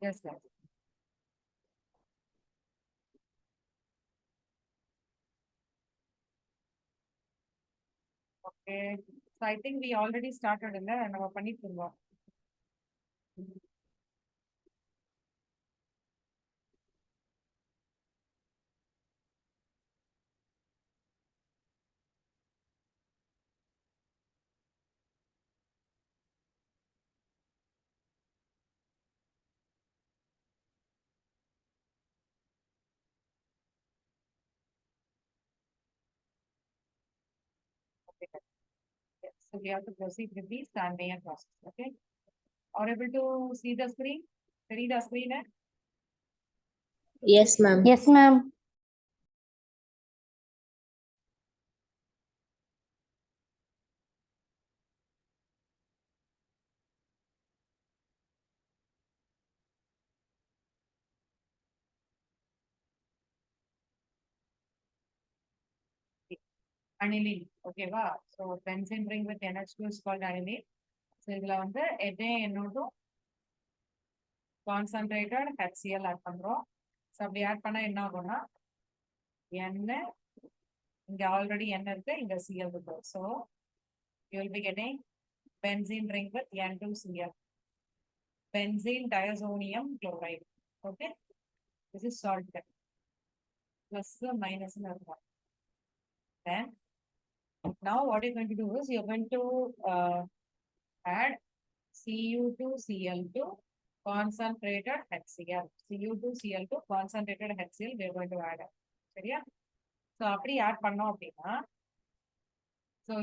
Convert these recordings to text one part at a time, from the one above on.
Yes, sir. Okay. So I think we already started in there and our பண்ணிட்டு Okay. Yes. So we have to proceed with the Sandmeyer process. Okay. Are able to see the screen? Read the screen? Yes, ma'am. Yes, ma'am. Aniline. Okay, wow. So benzene ring with NH2 is called aniline. So இதுல வந்து NO2 concentrated HCl add பண்றோம். So அப்படி add பண்ணா என்ன ஆகும்னா N இங்க already N இருக்கு இங்க Cl இருக்கு. So you will be getting benzene ring with N2Cl. Benzene diazonium chloride. Okay. This is salt. Plus minus. Then now what you're going to do is you're going to add Cu2Cl2 concentrated HCl. Cu2Cl2 concentrated HCl we're going to add. சரியா? So அப்படி add பண்ணோம் அப்படின்னா so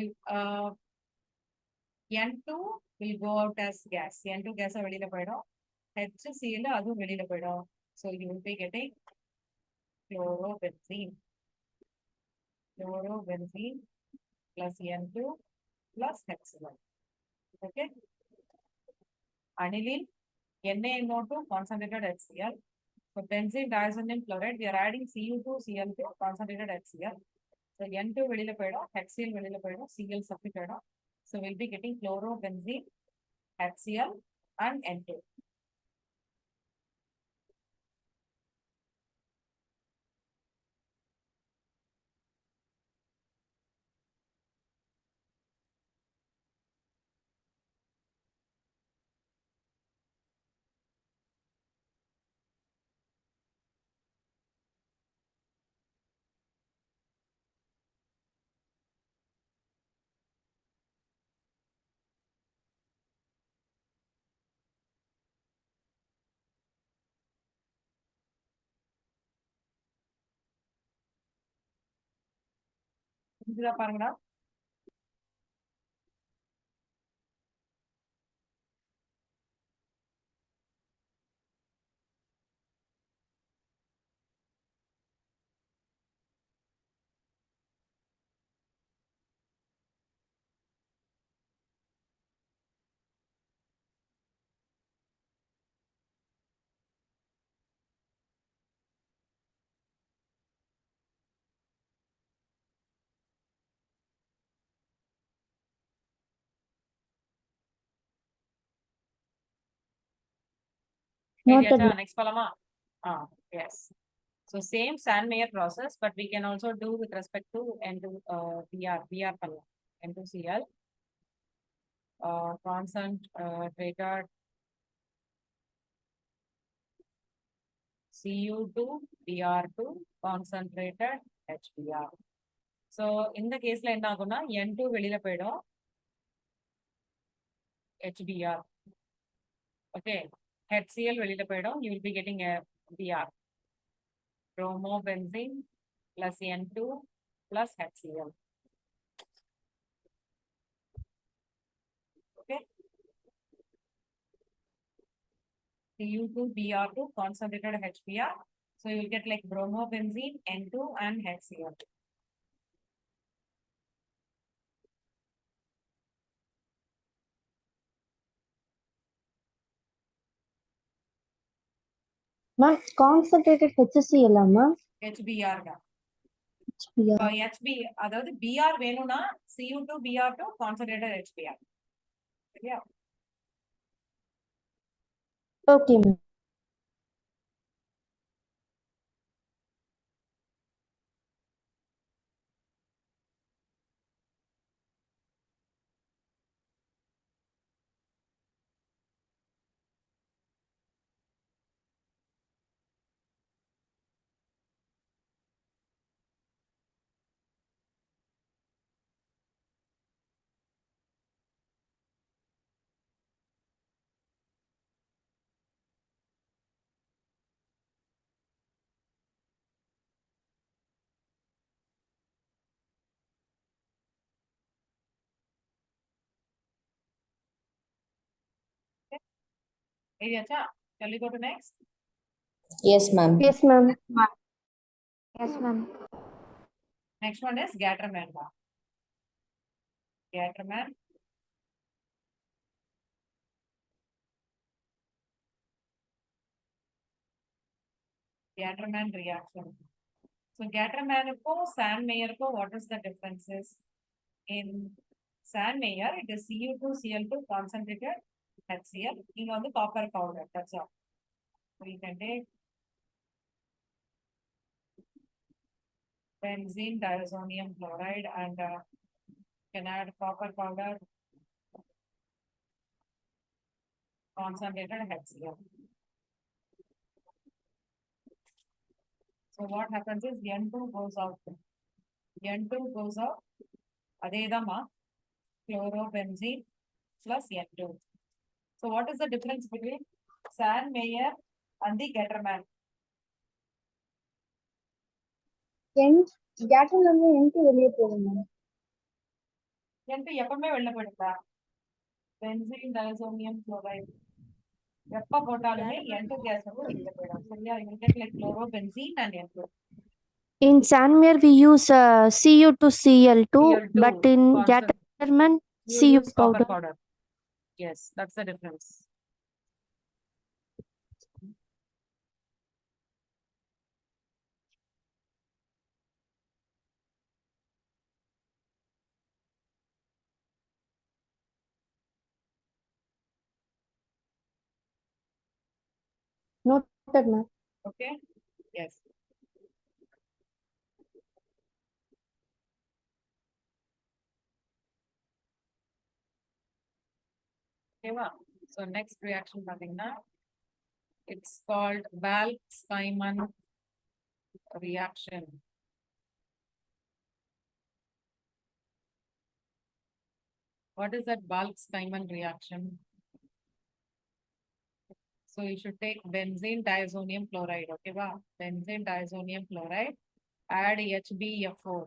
N2 will go out as gas. N2 gas வெளியில போயிடும். HCl அதுவும் வெளியில போயிடும். So you will be getting chlorobenzene. Chlorobenzene plus N2 plus HCl. Okay. Aniline, NaNO2 concentrated HCl. So benzene diazonium chloride, we are adding Cu2Cl2 concentrated HCl. So N2 வெளியில போயிடும், HCl வெளியில போயிடும், Cl separate ஆயிடும். So we'll be getting chlorobenzene, HCl and N2. புரிஞ்சுதா பாருங்கடா. Noted. Next போலாமா? Yes. So same Sandmeyer process, but we can also do with respect to N2 Br பண்ணலாம். N2Cl concentrated Cu2 Br2 concentrated HBr. So இந்த கேஸ்ல என்ன ஆகும்னா N2 வெளியில போயிடும் HBr. Okay. HCl வெளியில போயிடும். You will be getting a Br. Bromobenzene plus N2 plus HCl. Okay. Cu2Br2 concentrated HBr. So you will get like bromobenzene, N2 and HCl. Ma'am, concentrated HCl, ma'am. HBr தான். HBr. HB அதாவது Br வேணும்னா Cu2Br2 concentrated HBr. சரியா? Okay, ma'am. Eliacha, shall we go to next? Yes, ma'am. Yes, ma'am. Yes, ma'am. Next one is Gatterman. Gatterman. Gatterman reaction. So Gatterman Sandmeyer, what is the differences? In Sandmeyer, it is Cu2Cl2 concentrated HCl. You the copper powder. That's all. So you can take benzene diazonium chloride and can add copper powder, concentrated HCl. So what happens is N2 goes out. N2 goes out. Adedama chlorobenzene plus N2. So what is the difference between Sandmeyer and the Gatterman? கேட்டல் வந்து என்ட்டு வெளியே போகும் ma'am. N2 எப்பவுமே வெளில போயிடுதா? Benzene diazonium chloride. எப்ப போட்டாலுமே N2 gas வந்து வெளில போயிடும். சரியா? You get like chlorobenzene and N2. In Sandmeyer we use Cu2Cl2, Cl2 but in constant. Gatterman You Cu use copper powder. powder. Yes, that's the difference. Noted, ma'am. Okay? Yes. Okay, wow. So next reaction it's called Balch-Steinman reaction. What is that Balch-Steinman reaction? So you should take benzene diazonium chloride. Okay, wow. Benzene diazonium chloride. Add HbF4.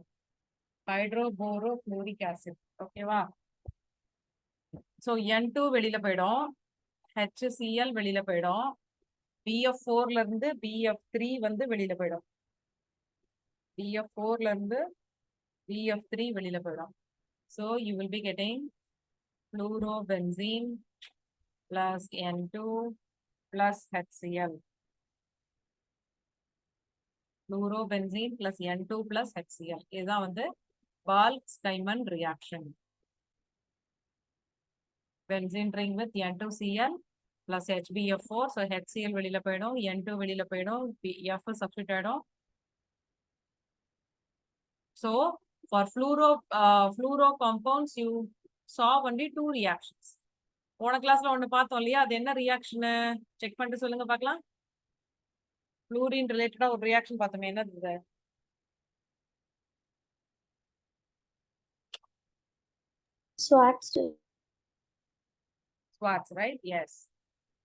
Hydroborofluoric acid. Okay, wow. So N2 வெளியில போயிடும். HCl வெளியில போயிடும். BF4 ல இருந்து BF3 வந்து வெளியில போயிடும். BF4 ல இருந்து BF3 வெளியில போயிடும். So you will be getting fluorobenzene plus N2 plus HCl. Fluorobenzene plus N2 plus HCl. இதுதான் வந்து Balch-Steinman reaction. Benzene ring with N2Cl plus HbF4. So HCl வெளியில போயிடும், N2 வெளியில போயிடும், F substitute ஆயிடும். So for fluoro compounds, you saw only two reactions. போன கிளாஸ்ல ஒண்ணு பார்த்தோம் இல்லையா? அது என்ன ரியாக்ஷன்? செக் பண்ணிட்டு சொல்லுங்க பார்க்கலாம். ஃப்ளூரின் ரிலேட்டடா ஒரு ரியாக்ஷன் பார்த்தோமே, என்னது? Schwarz. Schwarz, right? Yes.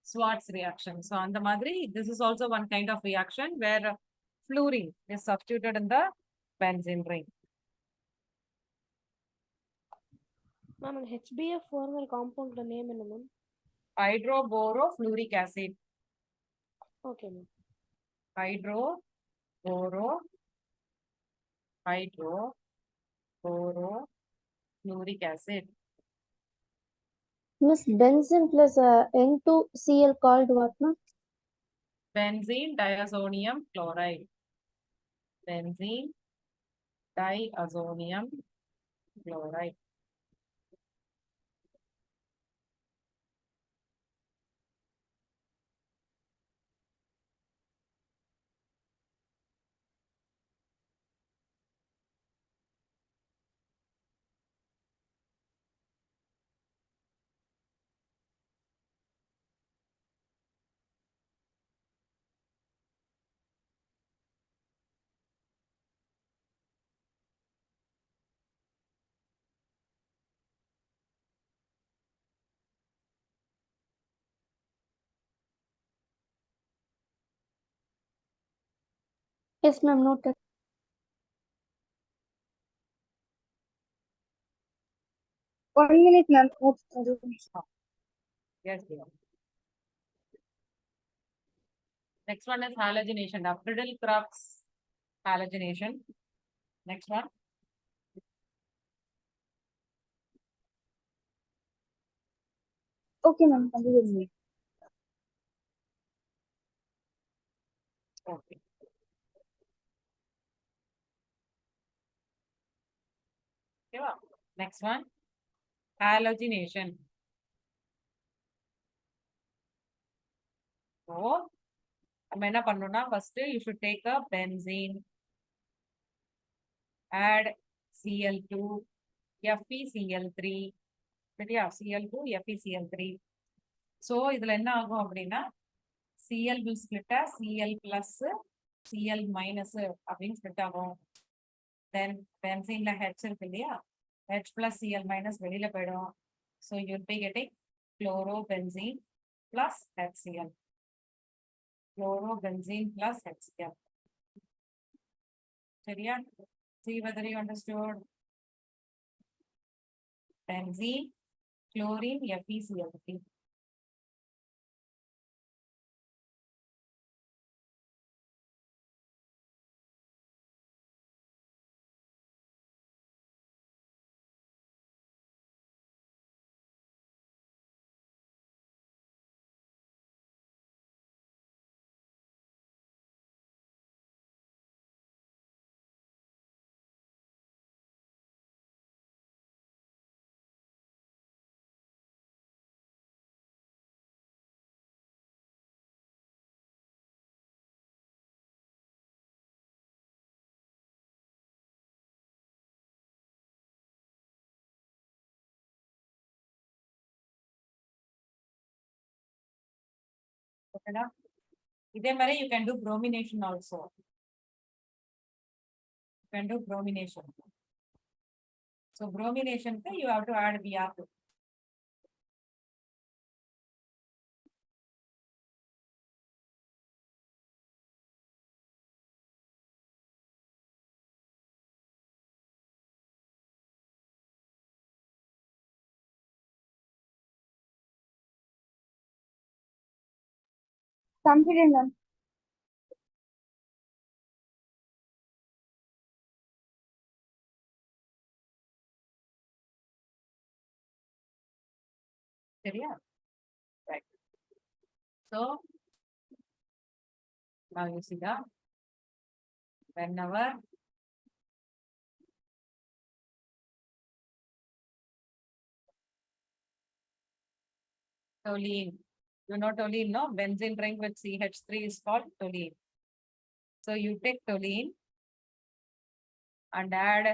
Schwarz reaction. So on the madri, this is also one kind of reaction where fluorine is substituted in the benzene ring. Ma'am, HbF4 compound name enna ma'am? Hydroborofluoric acid. Okay, ma'am. Hydroborofluoric acid. Miss, benzene plus N2Cl called what, ma'am? Benzene diazonium chloride. Benzene diazonium chloride. Yes, ma'am, noted. One minute, ma'am. Yes, dear. Next one is halogenation. Friedel-Crafts halogenation. Next one. Okay, ma'am. Continue. Okay. Okay, next one. Halogenation. So, நம்ம என்ன பண்ணணும்னா first you should take a benzene, add Cl2, FeCl3, சரியா? Cl2, FeCl3. So, இதுல என்ன ஆகும் அப்படின்னா Cl will split as Cl plus, Cl minus அப்படின்னு split ஆகும். Then benzeneல H இருக்கு இல்லையா? H plus Cl minus வெளியில போயிடும். So, you'll be getting chlorobenzene plus HCl. Chlorobenzene plus HCl. சரியா? See whether you understood. Benzene, chlorine, FeCl3. ஓகேடா? இதே மாதிரி you can do bromination also. You can do bromination. So bromination you have to add Br2. Completed, ma'am. சரியா? Right. So now you see that whenever toluene, you know toluene, no? Benzene ring with CH3 is called toluene. So you take toluene and add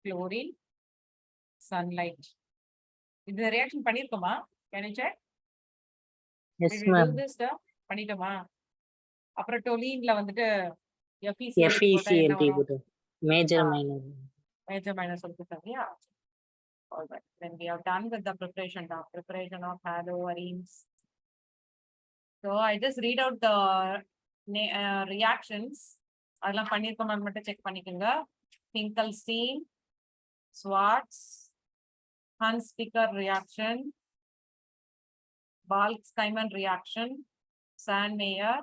chlorine, sunlight. இந்த reaction பண்ணிருக்கோமா? Can you check? Yes, Did we do ma'am. this stuff? பண்ணிட்டோமா? அப்புறம் டொலீன்ல வந்துட்டு FeCl போட்டா என்ன FeCl3 வரும்? போட்டு major Ah. minor. Major minor சொல்லிட்டாங்க. Yeah. All right. Then we have done with the preparation of haloarenes. So I just read out the reactions. அதெல்லாம் பண்ணிருக்கோமான்னு மட்டும் check பண்ணிக்கோங்க. Finkelstein, Schwarz, Hunziker reaction, Balksheimer reaction, Sandmeyer,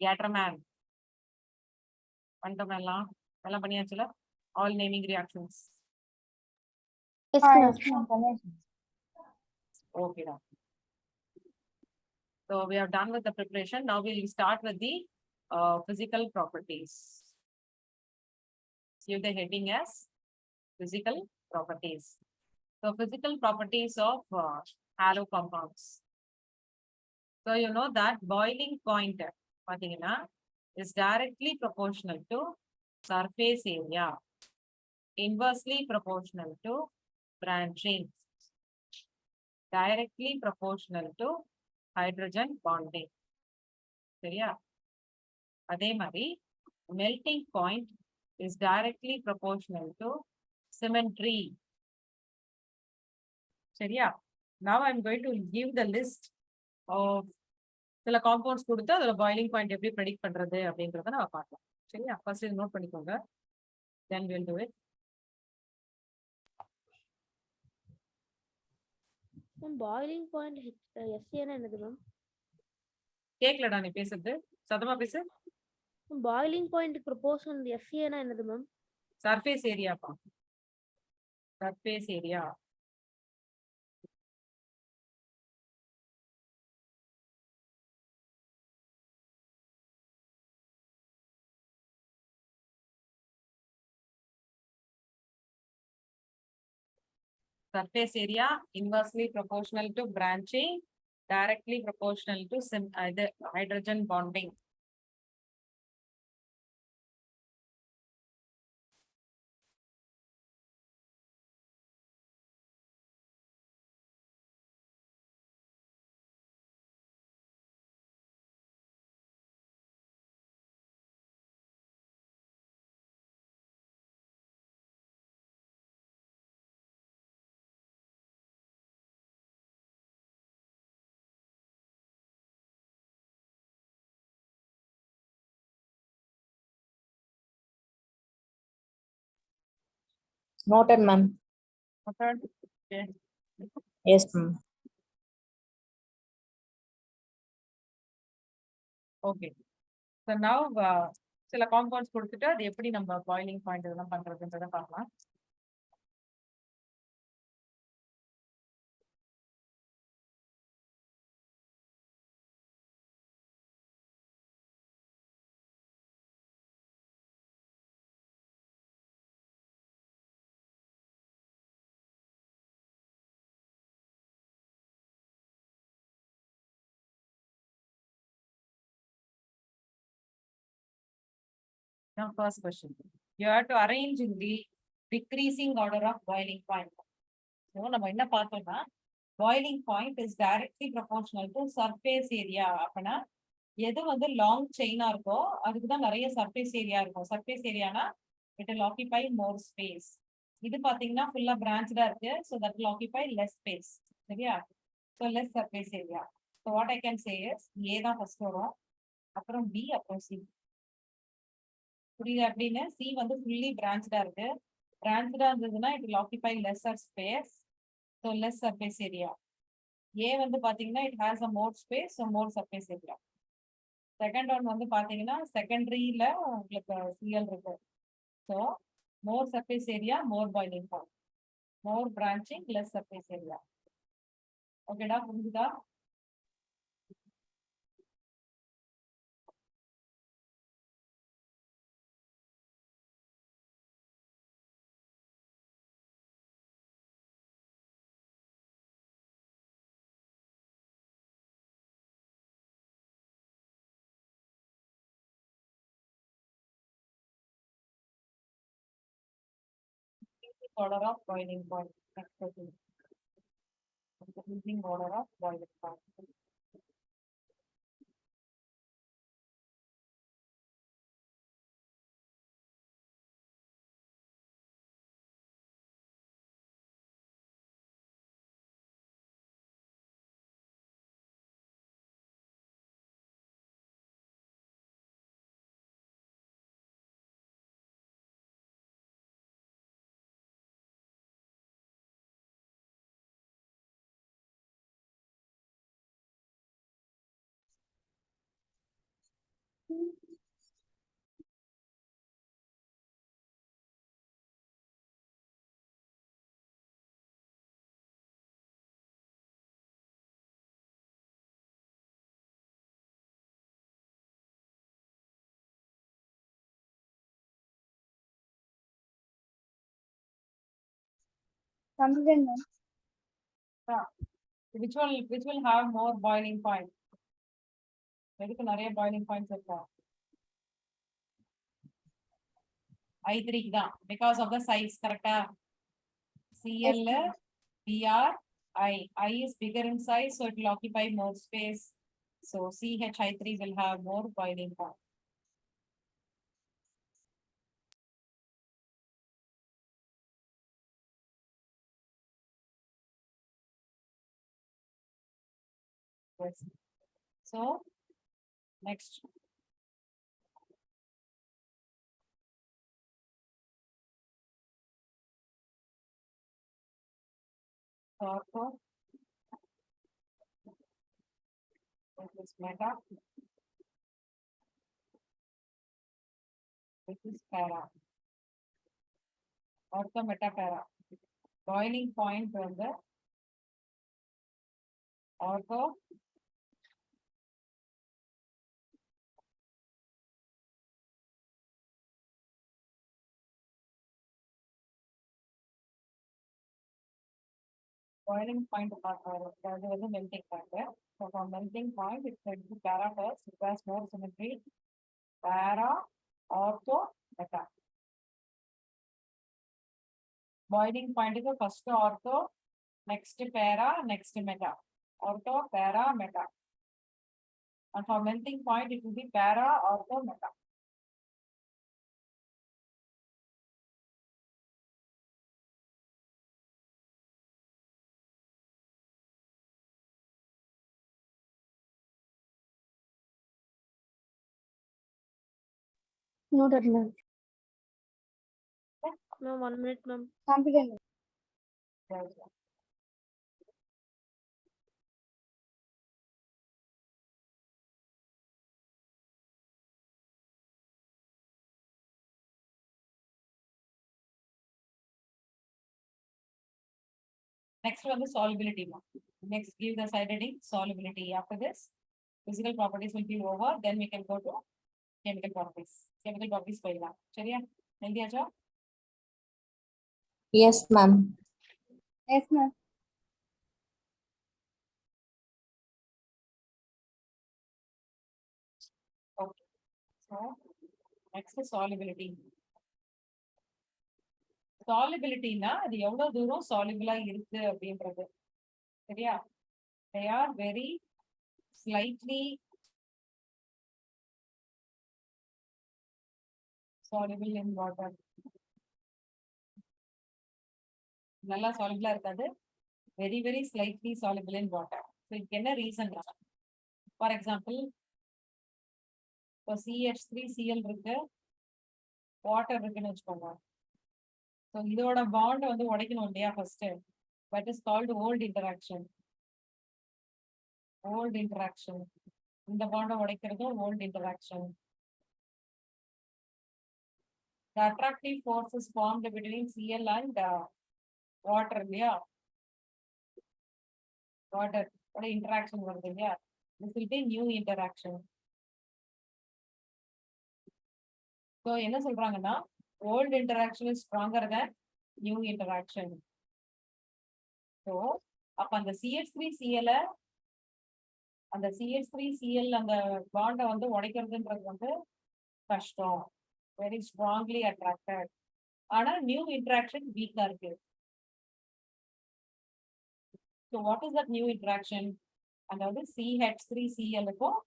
Gattermann. பண்ணிட்டோமா எல்லாம்? எல்லாம் பண்ணியாச்சுல? All naming reactions. Yes, ma'am. Okay. Now. So we are done with the preparation. Now we will start with the physical properties. Give the heading as physical properties. So physical properties of halo compounds. So you know that boiling point is directly proportional to surface area, inversely proportional to branching, directly proportional to hydrogen bonding. சரியா? அதே மாதிரி melting point is directly proportional to symmetry. சரியா? Now I'm going to give the list of சில compounds கொடுத்து அதோட boiling point எப்படி predict பண்றது அப்படின்றத நம்ம பார்க்கலாம். சரியா? ஃபர்ஸ்ட் இது நோட் பண்ணிக்கோங்க. Then we'll do it. Ma'am boiling point எஸ்ஏனா என்னது மேம்? கேக்கலடா நீ பேசுறது, சத்தமா பேசு. பாயிலிங் பாயிண்ட் ப்ரொபோர்ஷனல் எஸ்ஏனா என்னது மேம்? சர்ஃபேஸ் ஏரியாப்பா, surface area. Surface area inversely proportional to branching, directly proportional to the hydrogen bonding. Noted, ma'am. Okay. Okay. Yes, ma'am. Okay. So now சில காம்பவுண்ட்ஸ் கொடுத்துட்டு அது எப்படி நம்ம பாயிலிங் பாயிண்ட் இதெல்லாம் பண்றதுன்றத பார்க்கலாம். Now first question, you have to arrange in the decreasing order of boiling point. So நம்ம என்ன பார்த்தோம்னா boiling point is directly proportional to surface area. அப்பனா எது வந்து லாங் செயினா இருக்கோ அதுக்கு தான் நிறைய சர்ஃபேஸ் ஏரியா இருக்கும். சர்ஃபேஸ் ஏரியானா it will occupy more space. இது பாத்தீங்கன்னா ஃபுல்லா பிரான்ச்டா இருக்கு, so that will occupy less space. சரியா? so less surface area. so what I can say is A தான் ஃபர்ஸ்ட் வரும், அப்புறம் B, அப்புறம் C. புரியுது? அப்படின்னு C வந்து ஃபுல்லி பிரான்ச்டா இருக்கு. பிரான்ச்டா இருந்ததுன்னா it will occupy lesser space, so less surface area. A வந்து பாத்தீங்கன்னா it has a more space, so more surface area. Second one வந்து பாத்தீங்கன்னா செகண்டரியில உங்களுக்கு சிஎல் இருக்கு, ஸோ மோர் சர்ஃபேஸ் ஏரியா, மோர் பாயிலிங் பாயிண்ட், மோர் பிரான்ச்சிங், லெஸ் சர்ஃபேஸ் ஏரியா. ஓகேடா, புரிஞ்சுதா? Order of boiling point. Next question. Increasing order of boiling point. Completed, ma'am. Which will have more boiling point? எதுக்கு நிறைய boiling points இருக்கா? I3 தான், because of the size. கரெக்டா? CL, BR, I is bigger in size, so it will occupy more space. So CHI3 will have more boiling point. Yes. So next. Therefore, This is meta. This is para. Ortho meta para. Boiling point வந்து ortho boiling point பார்த்தாரு அது வந்து melting point. So for melting point it's going to be para first. It has more symmetry. Para, ortho, meta. Boiling point is first ortho, next para, next meta. Ortho, para, meta. And for melting point it will be para, ortho, meta. Noted, ma'am. Ma'am, 1 minute, ma'am. Computer. Yes. Next one is solubility. Next, give the side heading solubility. After this, physical properties will be over. Then we can go to chemical properties. Chemical properties போயிடலாம். சரியா? எழுதியாச்சா? Yes, ma'am. Yes, ma'am. Okay. So, next is solubility. Solubilityனா அது எவ்வளவு தூரம் soluble-ஆ இருக்கு அப்படின்றது. சரியா? They are very slightly soluble in water. நல்லா soluble-ஆ இருக்காது. Very, very slightly soluble in water. So, இதுக்கு என்ன reason? For example, இப்போ CH3Cl இருக்கு, water இருக்குன்னு வச்சுக்கோங்க. So, இதோட bond வந்து உடைக்கணும் இல்லையா first. That is called old interaction. Old interaction. இந்த bond உடைக்கிறதும் old interaction. The attractive force is formed between Cl and water இல்லையா? Water ஓட interaction வருது இல்லையா? This will be new interaction. So, என்ன சொல்றாங்கன்னா old interaction is stronger than new interaction. So, அப்ப அந்த CH3Cl அந்த CH3Cl அந்த பாண்ட வந்து உடைக்கிறதுன்றது வந்து கஷ்டம். Very strongly attracted. ஆனா new interaction weak-ஆ இருக்கு. So, what is that new interaction? அதாவது CH3Cl-க்கும்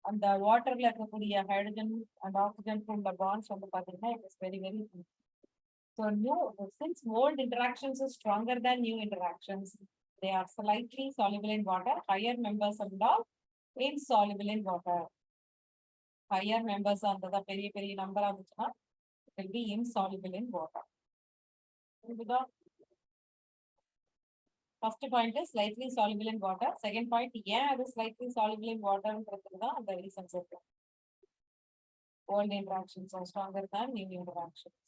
அந்த வாட்டர்ல இருக்கக்கூடிய ஹைட்ரஜன் அண்ட் ஆக்சிஜன் உள்ள பாண்ட்ஸ் வந்து பாத்தீங்கன்னா it is very, very weak. So, since old interactions is stronger than new interactions, they are slightly soluble in water. Higher members and all insoluble in water. Higher members அந்த பெரிய பெரிய நம்பரா இருந்துச்சுன்னா will be insoluble in water. First point is slightly soluble in water. Second point, ஏன் அது slightly soluble in waterன்றது தான் அந்த reasons இருக்கு. Old interactions are stronger than new interactions.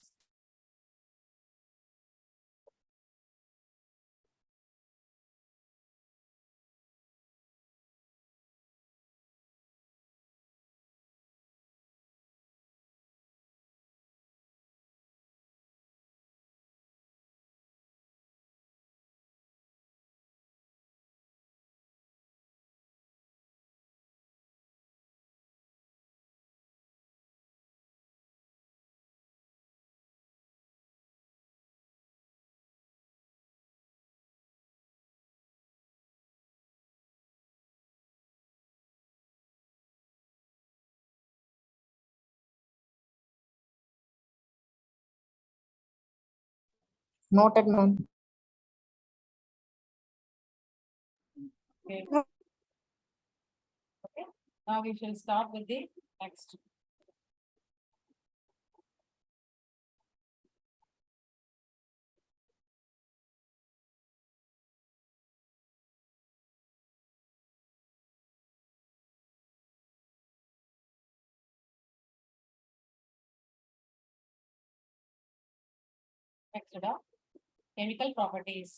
Noted, ma'am. Okay. Okay. Now we shall start with the next. Next, chemical properties.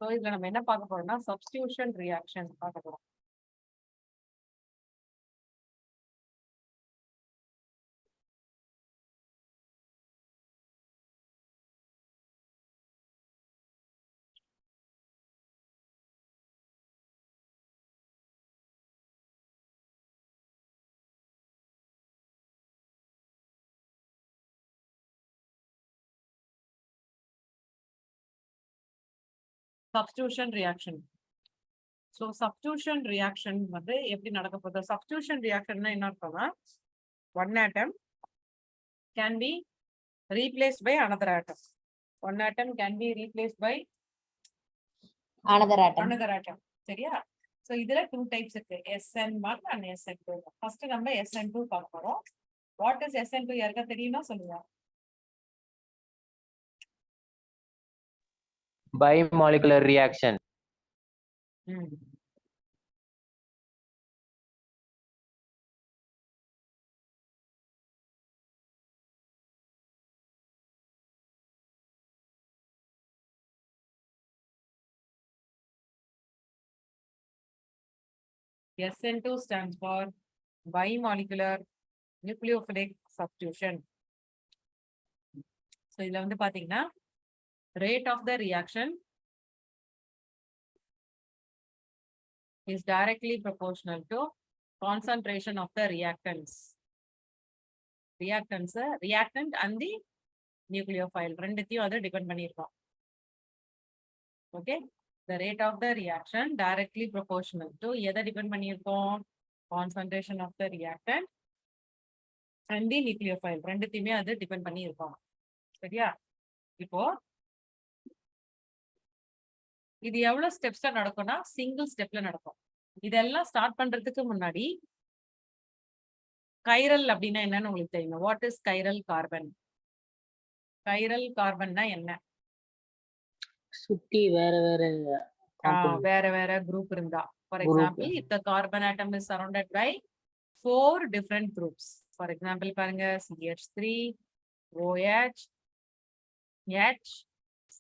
So, இதுல நம்ம என்ன பார்க்க போறோம்னா substitution reaction பார்க்க போறோம். Substitution reaction. So, substitution reaction வந்து எப்படி நடக்க போகுது? Substitution reaction என்ன அர்த்தம்னா one atom can be replaced by another atom. One atom can be replaced by another atom. another atom. சரியா? So, இதுல two types இருக்கு. SN1 and SN2. First நம்ம SN2 பார்க்க போறோம். What is SN2? யாருக்கா தெரியுமா சொல்லுங்க. Bimolecular reaction. SN2 stands for bimolecular nucleophilic substitution. So, இதுல வந்து பாத்தீங்கன்னா rate of the reaction is directly proportional to concentration of the reactants. Reactant and the nucleophile ரெண்டுத்தையும் அது depend பண்ணிருக்கோம். Okay, the rate of the reaction directly proportional to எதை depend பண்ணிருக்கோம்? Concentration of the reactant and the nucleophile ரெண்டுத்தையுமே அது depend பண்ணிருக்கோம். சரியா? இப்போ இது எவ்வளவு ஸ்டெப்ஸ்ல நடக்கும்னா சிங்கிள் ஸ்டெப்ல நடக்கும். இதெல்லாம் ஸ்டார்ட் பண்றதுக்கு முன்னாடி கைரல் அப்படின்னா என்னன்னு உங்களுக்கு தெரியும். What is chiral carbon? Chiral கார்பன்னா என்ன? சுத்தி வேற வேற குரூப் இருந்தா. For example, if the carbon atom is surrounded by 4 different groups. For example, பாருங்க CH3, OH, H,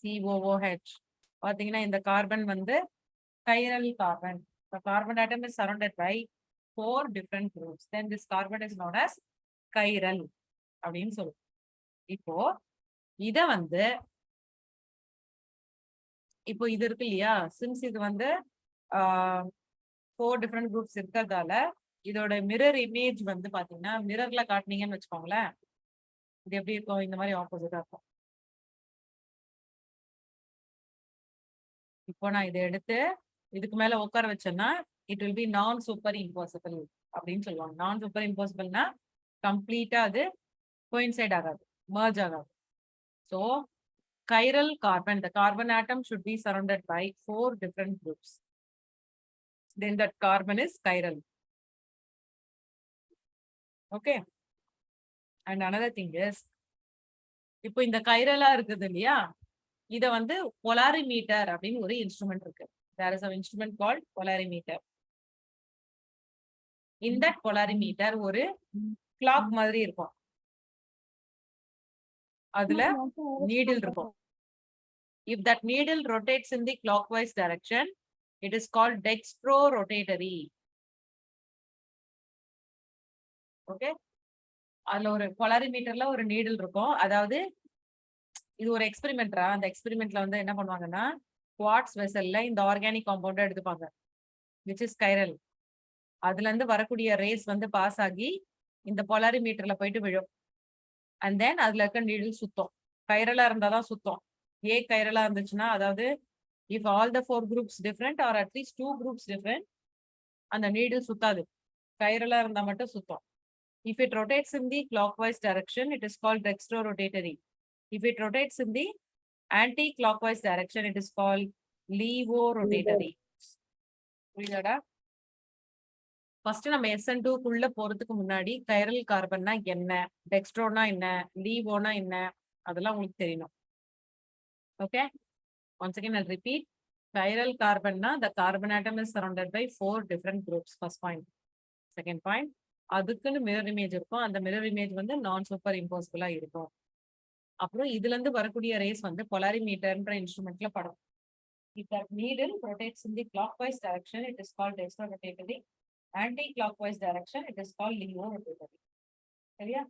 COOH. பாத்தீங்கன்னா இந்த கார்பன் வந்து chiral carbon. The carbon atom is surrounded by 4 different groups. Then this carbon is known as chiral அப்படின்னு சொல்லுவோம். இப்போ இத வந்து இப்போ இது இருக்கு இல்லையா, சின்ஸ் இது வந்து 4 different groups இருக்கிறதால இதோட மிரர் இமேஜ் வந்து பாத்தீங்கன்னா மிரர்ல காட்டினீங்கன்னு வச்சுக்கோங்களேன், இது எப்படி இருக்கும்? இந்த மாதிரி ஆப்போசிட்டா இருக்கும். இப்போ நான் இதை எடுத்து இதுக்கு மேல உட்கார வச்சேன்னா இட் வில் பி நான் சூப்பர் இம்பாசிபிள் அப்படின்னு சொல்லுவாங்க. நான் சூப்பர் இம்பாசிபிள்னா கம்ப்ளீட்டா அது கோயின்சைட் ஆகாது, மர்ஜ் ஆகாது. So chiral carbon, the carbon atom should be surrounded by 4 different groups. Then that carbon is chiral. Okay. And another thing is, இப்போ இந்த கைரலா இருக்குது இல்லையா, இத வந்து polarimeter அப்படின்னு ஒரு இன்ஸ்ட்ருமெண்ட் இருக்கு. There is an instrument called polarimeter. In that polarimeter ஒரு clock மாதிரி இருக்கும். அதுல needle இருக்கும். If that needle rotates in the clockwise direction, it is called dextrorotatory. Okay. அதுல ஒரு polarimeterல ஒரு needle இருக்கும். அதாவது இது ஒரு எக்ஸ்பெரிமெண்ட்ரா, அந்த எக்ஸ்பெரிமெண்ட்ல வந்து என்ன பண்ணுவாங்கன்னா குவார்ட்ஸ் வெசல்ல இந்த ஆர்கானிக் காம்பவுண்ட் எடுத்துப்பாங்க, which is chiral. அதுல இருந்து வரக்கூடிய ரேஸ் வந்து பாஸ் ஆகி இந்த பொலாரிமீட்டர்ல போயிட்டு விழும். அண்ட் தென் அதுல இருக்க நீடில் சுத்தம். கைரலா இருந்தாதான் சுத்தம். ஏ கைரலா இருந்துச்சுன்னா, அதாவது if all the 4 groups different or at least 2 groups different, அந்த நீடில் சுத்தாது. கைரலா இருந்தா மட்டும் சுத்தம். If it rotates in the clockwise direction, it is called dextrorotatory. If it rotates in the anti-clockwise direction, it is called levorotatory. புரியுதாடா? First நம்ம SN2 குள்ள போறதுக்கு முன்னாடி chiral கார்பன்னா என்ன, டெக்ஸ்ட்ரோனா என்ன, லீவோனா என்ன, அதெல்லாம் உங்களுக்கு தெரியணும். Okay, once again I'll repeat. Chiral carbon na the carbon atom is surrounded by 4 different groups. First point. Second point, அதுக்குன்னு mirror image இருக்கும். அந்த mirror image வந்து நான் சூப்பர் இம்போசிபிளா இருக்கும். அப்புறம் இதுல இருந்து வரக்கூடிய ரேஸ் வந்து polarimeterன்ற இன்ஸ்ட்ருமெண்ட்ல படும். If that needle rotates in the clockwise direction, it is called dextrorotatory. Anti-clockwise direction, it is called levorotatory. சரியா?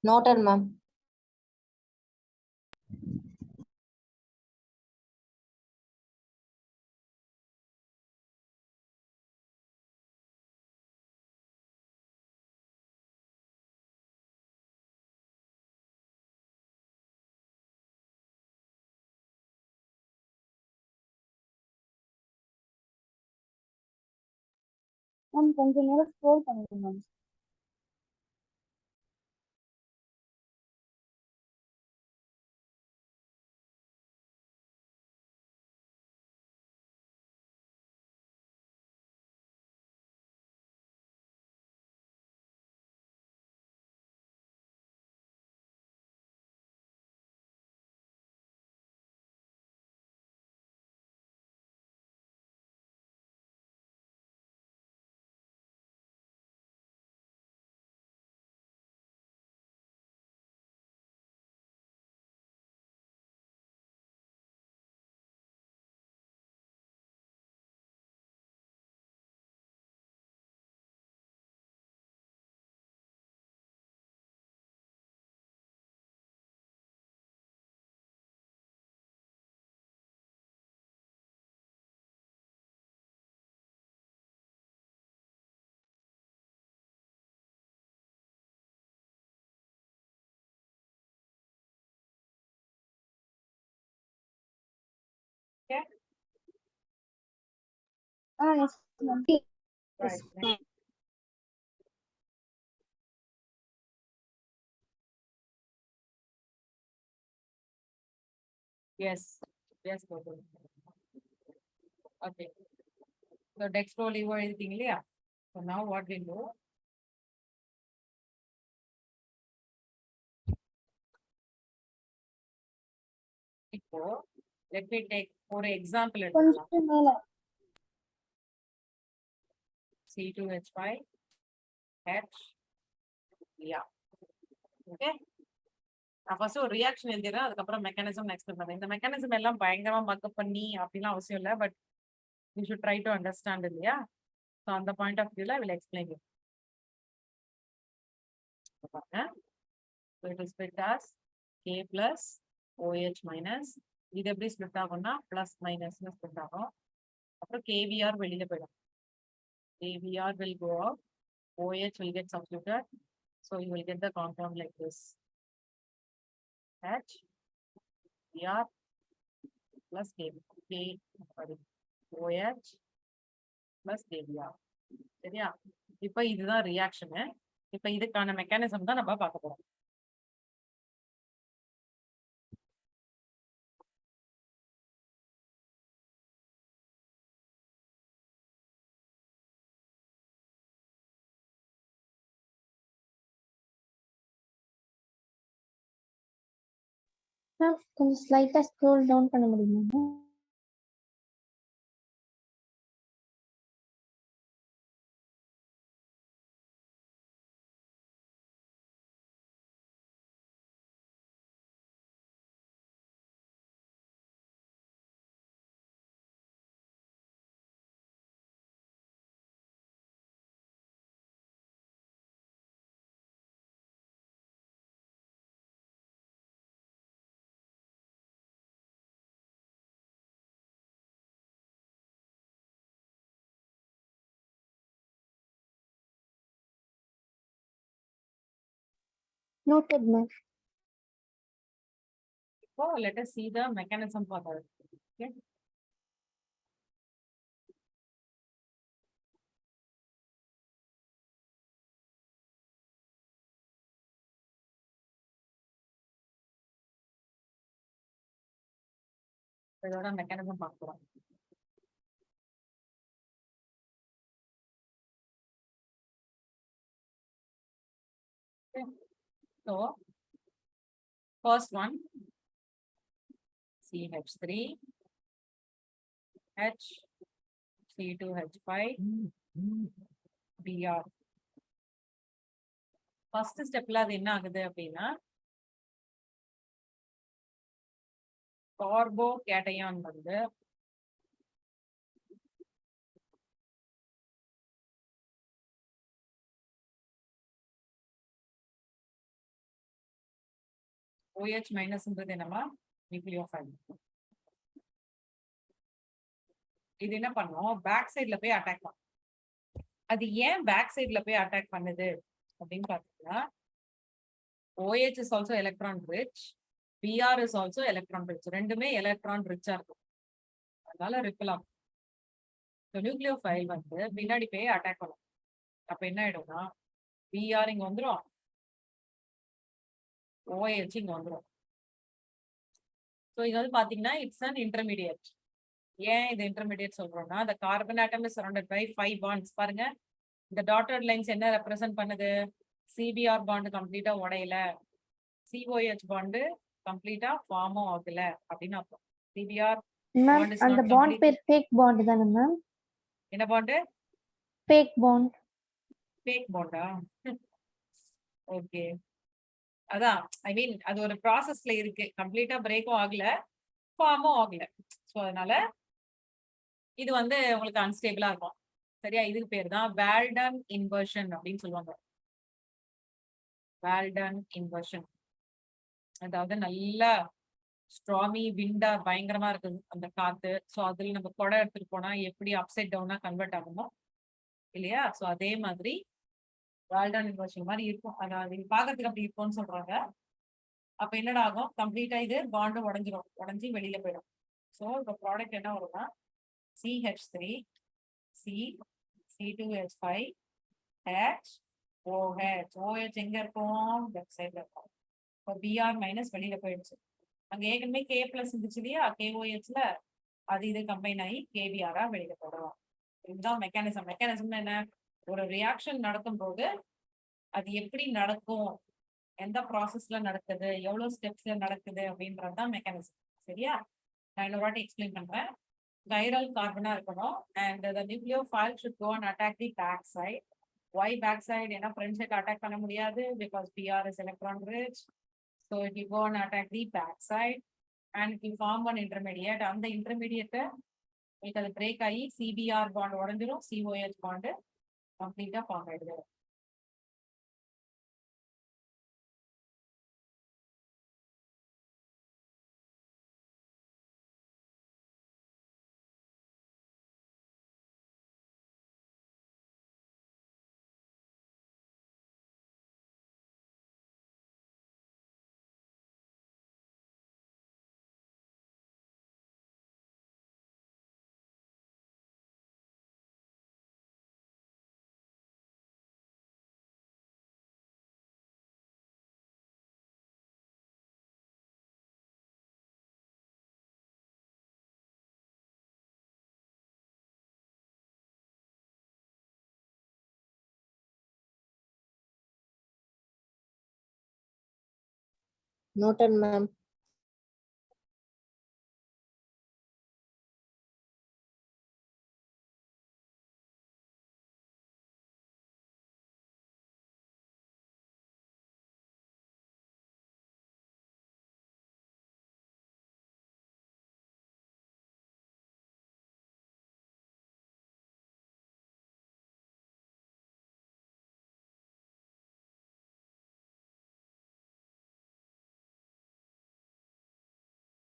Noted, ma'am. மேம் கொஞ்சம் நேரம் ஸ்க்ரோல் பண்ணுங்க ma'am. Okay. Yes ma'am. Right. Next. Yes. Yes, Gokul. Okay. So dextro levo எழுதிட்டீங்க இல்லையா? So now what we do? இப்போ let me take ஒரு example எடுத்துக்கலாம். கொஞ்சம் மேல. C2H5 H yeah. Okay. நான் ஃபர்ஸ்ட் ஒரு ரியாக்ஷன் எழுதிடுறேன், அதுக்கப்புறம் மெக்கானிசம் எக்ஸ்பிளைன் பண்றேன். இந்த மெக்கானிசம் எல்லாம் பயங்கரமா மக்கப் பண்ணி அப்படிலாம் அவசியம் இல்லை, but you should try to understand இல்லையா? ஸோ அந்த பாயிண்ட் ஆஃப் வியூல வில் எக்ஸ்பிளைன் யூ. பாருங்க, so it is split as K plus OH minus. இது எப்படி ஸ்பிளிட் ஆகும்னா பிளஸ் மைனஸ்னு ஸ்பிளிட் ஆகும். அப்புறம் KBr வெளியில போயிடும். KBr will go out, OH will get substituted, so you will get the compound like this. H Br plus OH plus KBr. சரியா? இப்ப இதுதான் ரியாக்ஷனு. இப்ப இதுக்கான மெக்கானிசம் தான் நம்ம பார்க்க போறோம். மேம் கொஞ்சம் ஸ்லைட்டா ஸ்க்ரோல் டவுன் பண்ண முடியுமா? Noted, ma'am. So let us see the mechanism for that. Okay. இதோட மெக்கானிசம் பார்க்கலாம். So first one CH3 H C2H5 Br. First ஸ்டெப்ல அது என்ன ஆகுது அப்படின்னா கார்போ கேட்டையான் வந்து OH மைனஸ்ன்றது என்னமா நியூக்ளியோஃபைல். இது என்ன பண்ணும் பேக் சைட்ல போய் அட்டாக் பண்ணும். அது ஏன் பேக் சைட்ல போய் அட்டாக் பண்ணுது அப்படின்னு பாத்தீங்கன்னா OH is also electron rich, Br is also electron rich. ரெண்டுமே எலக்ட்ரான் ரிச்சா இருக்கும். அதனால ரிப்பல் ஆகும். நியூக்ளியோஃபைல் வந்து பின்னாடி போய் அட்டாக் பண்ணும். அப்ப என்ன ஆயிடும்னா Br இங்க வந்துரும், OH இங்க வந்துரும். ஸோ இது வந்து பாத்தீங்கன்னா இட்ஸ் அன் இன்டர்மீடியட். ஏன் இது இன்டர்மீடியட் சொல்றோம்னா the carbon atom is surrounded by 5 bonds. பாருங்க இந்த டாட்டட் லைன்ஸ் என்ன ரெப்ரசென்ட் பண்ணுது? CBr பாண்ட் கம்ப்ளீட்டா உடையல, COH பாண்ட் கம்ப்ளீட்டா ஃபார்மும் ஆகல அப்படின்னு அர்த்தம். CBr Ma'am, bond is and not the bond complete. pair fake bond தானே ma'am? என்ன பாண்டு? Fake bond. ஃபேக் பாண்டா? ஓகே, அதான் ஐ மீன் அது ஒரு ப்ராசஸ்ல இருக்கு, கம்ப்ளீட்டா பிரேக்கும் ஆகல ஃபார்மும் ஆகல. ஸோ அதனால இது வந்து உங்களுக்கு அன்ஸ்டேபிளா இருக்கும். சரியா? இதுக்கு பேர் தான் வேல்டன் இன்வர்ஷன் அப்படின்னு சொல்லுவாங்க. வேல்டன் இன்வர்ஷன், அதாவது நல்லா ஸ்ட்ராமி விண்டா பயங்கரமா இருக்கு அந்த காத்து. ஸோ அதுல நம்ம குடை எடுத்துட்டு போனா எப்படி அப்சைட் டவுனா கன்வெர்ட் ஆகுமோ இல்லையா? ஸோ அதே மாதிரி வேல்டன் இன்வர்ஷன் மாதிரி இருக்கும். அதாவது பாக்கிறதுக்கு அப்படி இருக்கும்னு சொல்றாங்க. அப்ப என்னடா ஆகும்? கம்ப்ளீட்டா இது பாண்டு உடஞ்சிரும், உடஞ்சி வெளியில போயிடும். ஸோ இப்போ ப்ராடக்ட் என்ன வரும்னா CH3 C C2H5 H OH. OH எங்க இருக்கும்? லெஃப்ட் சைட்ல இருக்கும். இப்போ Br மைனஸ் வெளியில போயிடுச்சு. அங்க ஏற்கனவே K பிளஸ் இருந்துச்சு இல்லையா KOHல, அது இது கம்பைன் ஆகி KBr வெளியில போடுறோம். இதுதான் மெக்கானிசம். மெக்கானிசம் என்ன? ஒரு ரியாக்ஷன் நடக்கும் போது அது எப்படி நடக்கும், எந்த ப்ராசஸ்ல நடக்குது, எவ்வளவு ஸ்டெப்ஸ்ல நடக்குது அப்படின்றதுதான் மெக்கானிசம். சரியா? நான் இன்னொரு வாட்டி எக்ஸ்பிளைன் பண்றேன். கைரல் கார்பனா இருக்கணும் and the nucleophile should go and attack the back side. Why back side? ஏன்னா front side attack பண்ண முடியாது because Br is electron rich. So it will go and attack the back side and it will form one intermediate. அந்த intermediate உங்களுக்கு அது break ஆகி CBr bond உடஞ்சிரும், COH bond கம்ப்ளீட்டா form ஆயிடுது. Noted, ma'am.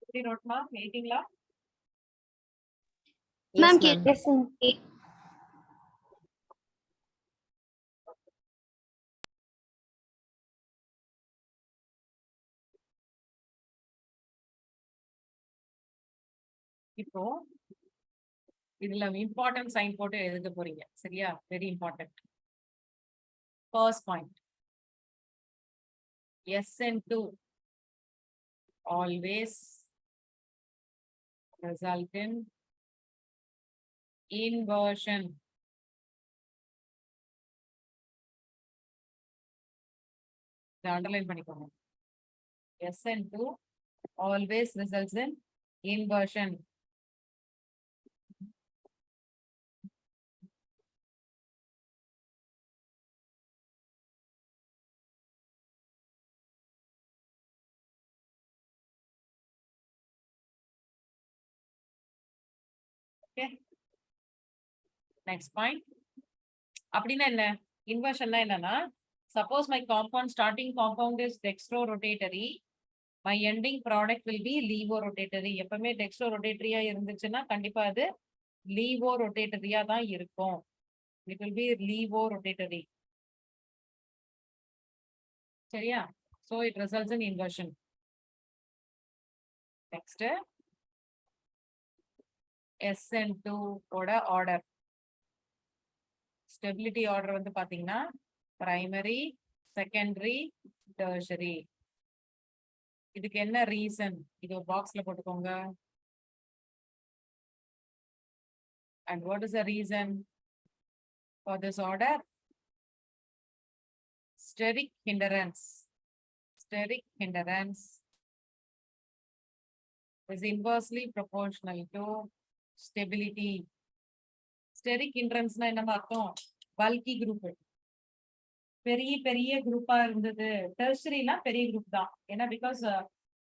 எப்படி நோட்மா எழுதிங்களா? Yes, Ma'am, ma'am. yes, ma'am. இப்போ இதுல இம்பார்ட்டன்ட் சைன் போட்டு எழுத போறீங்க சரியா? Very important. First point, SN2 always result in inversion. இதை அண்டர்லைன் பண்ணிக்கோங்க. SN2 always results in inversion. Okay. Next point. அப்படின்னா என்ன? இன்வர்ஷன்னா என்னன்னா, suppose my compound starting compound is dextrorotatory, my ending product will be levorotatory. எப்பவுமே dextrorotatory-ஆ இருந்துச்சுன்னா கண்டிப்பா அது levorotatory-ஆ தான் இருக்கும். It will be levorotatory. சரியா? So it results in inversion. Next, SN2 ஓட ஆர்டர், ஸ்டெபிலிட்டி ஆர்டர் வந்து பாத்தீங்கன்னா பிரைமரி, செகண்டரி, டெர்ஷரி. இதுக்கு என்ன ரீசன்? இது ஒரு பாக்ஸ்ல போட்டுக்கோங்க. And what is the reason for this order? Steric hindrance. Steric hindrance is inversely proportional to stability. Steric hindrance na என்ன அர்த்தம்? பல்கி குரூப், பெரிய பெரிய குரூப்பா இருந்தது. டெர்ஷரினா பெரிய குரூப் தான், ஏன்னா பிகாஸ்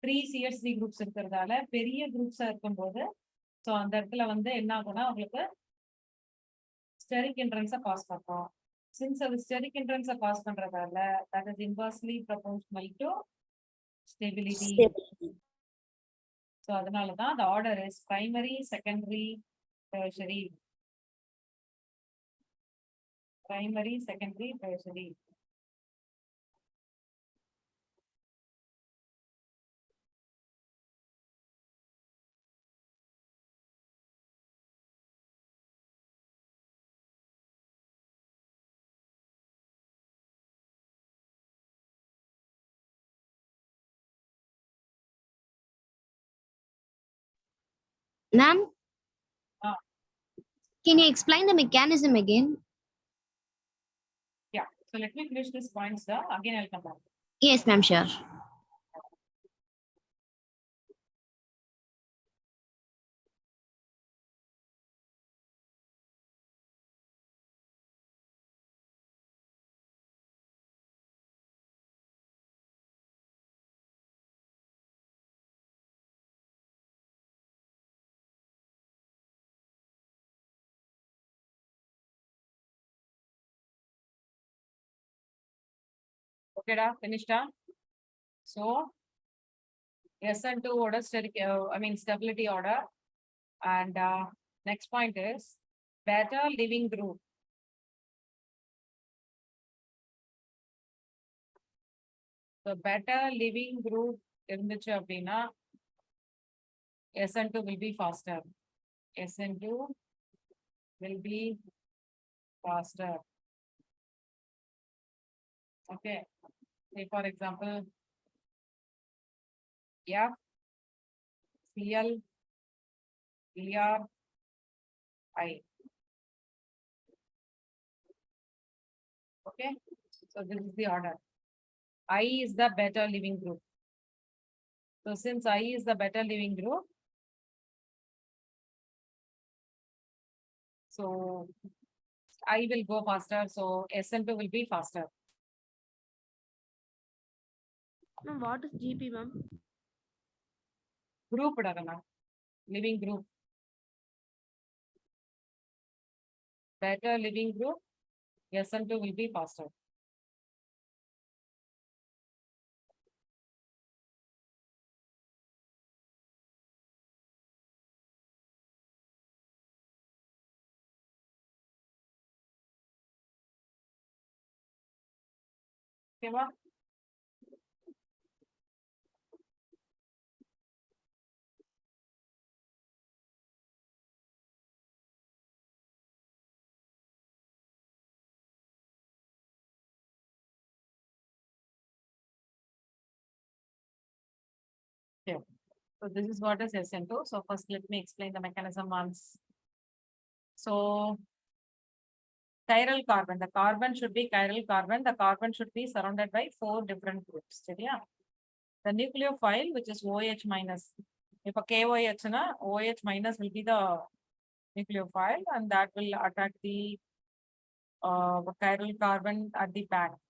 3 CH3 குரூப்ஸ் இருக்கிறதால பெரிய குரூப்ஸா இருக்கும்போது ஸோ அந்த இடத்துல வந்து என்ன ஆகும்னா உங்களுக்கு ஸ்டெரிக் ஹிண்ட்ரன்ஸை காஸ் பண்ணும். சின்ஸ் அது ஸ்டெரிக் ஹிண்ட்ரன்ஸை காஸ் பண்றதால that is inversely proportional to stability. So அதனால தான் அந்த order is primary, secondary, tertiary. Primary, secondary, tertiary. Ma'am, Ah. can you explain the mechanism again? Yeah, so let me finish this points there. Again, I'll come back. Yes, ma'am, sure. Okay, da, finished da? So, SN2 order, stability order. And next point is better living group. So better living group இருந்துச்சு அப்படின்னா SN2 will be faster. SN2 will be faster. Okay. Say for example, F, Cl, Br, I. Okay. So this is the order. I is the better living group. So since I is the better living group, so I will go faster. So SN2 will be faster. Ma'am, what is GP, ma'am? Group idagana, living group. Better living group, SN2 will be faster. Okay, ma? Okay. So this is what is SN2. So first let me explain the mechanism once. So chiral carbon, the carbon should be chiral carbon. The carbon should be surrounded by 4 different groups. Yeah. The nucleophile, which is OH minus. If a KOH, OH minus will be the nucleophile, and that will attack the chiral carbon at the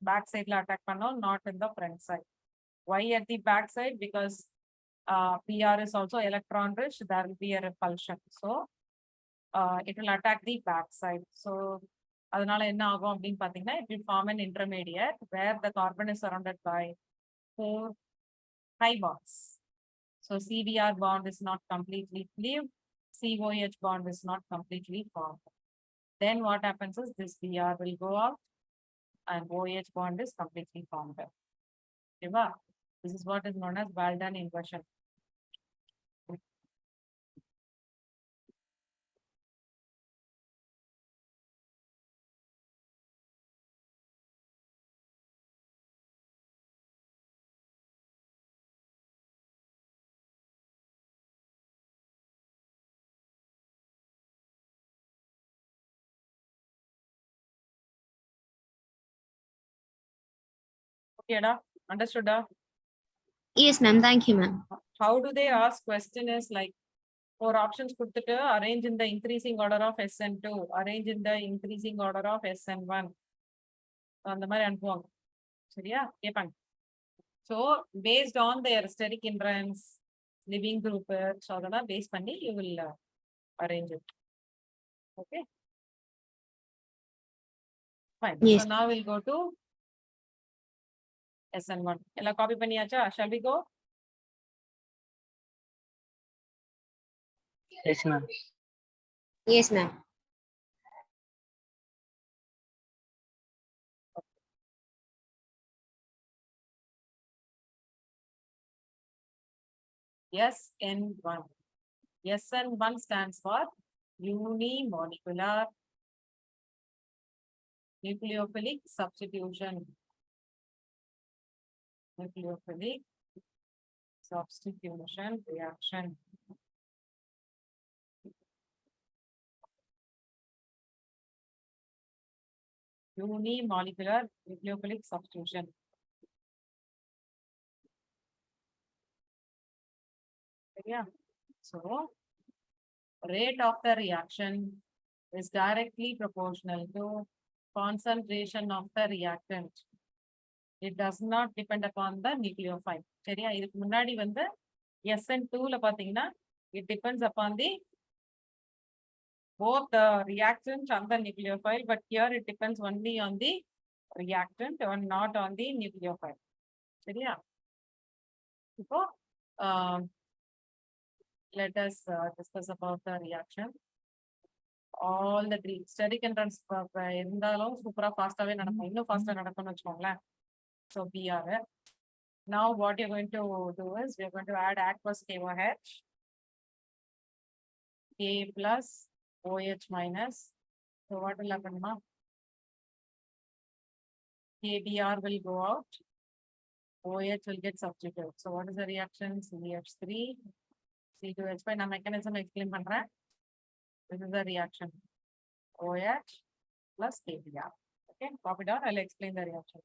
back side la attack pannom, not in the front side. Why at the back side? Because PR is also electron rich, there will be a repulsion. So it will attack the back side. So அதனால என்ன ஆகும் அப்படின்னு பாத்தீங்கன்னா, it will form an intermediate where the carbon is surrounded by 4 pi bonds. So CBr bond is not completely cleaved, COH bond is not completely formed. Then what happens is this Br will go out and OH bond is completely formed. Okay, this is what is known as Walden inversion. Okay, understood? Yes, ma'am. Thank you, ma'am. How do they ask? Question is like 4 options கொடுத்துட்டு arrange in the increasing order of SN2, arrange in the increasing order of SN1. அந்த மாதிரி அனுப்புவாங்க. சரியா? கேட்பாங்க. So based on their steric hindrance, living group, so அதெல்லாம் base பண்ணி you will arrange it. Okay. Fine. Yes. So now we'll go to SN1. எல்லாம் copy பண்ணியாச்சா? Shall we go? Yes, ma'am. Yes, ma'am. SN1. SN1 stands for unimolecular nucleophilic substitution. Nucleophilic substitution reaction. Unimolecular nucleophilic substitution. Yeah. So rate of the reaction is directly proportional to concentration of the reactant. It does not depend upon the nucleophile. சரியா? இதுக்கு முன்னாடி வந்து SN2 ல பாத்தீங்கன்னா it depends upon the both the reactant and the nucleophile, but here it depends only on the reactant and not on the nucleophile. சரியா? இப்போ let us discuss about the reaction. All the three steric hindrance இருந்தாலும் சூப்பரா ஃபாஸ்டாவே நடக்கும், இன்னும் ஃபாஸ்டா நடக்கும்னு வச்சுக்கோங்களேன். So Br. Now what you're going to do is we're going to add aqueous KOH, K plus OH minus. So what will happen now? KBr will go out, OH will get substituted. So what is the reaction? CH3, C2H5. Now mechanism explain பண்றேன். This is the reaction. OH plus KBr. Okay, copy down. I'll explain the reaction.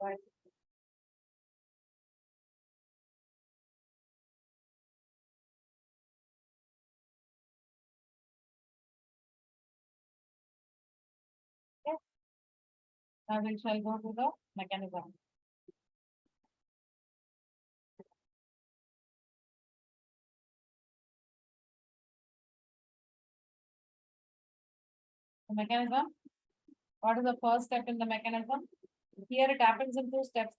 Right. Okay. Now we shall go to the mechanism. The mechanism. What is the first step in the mechanism? Here it happens in two steps.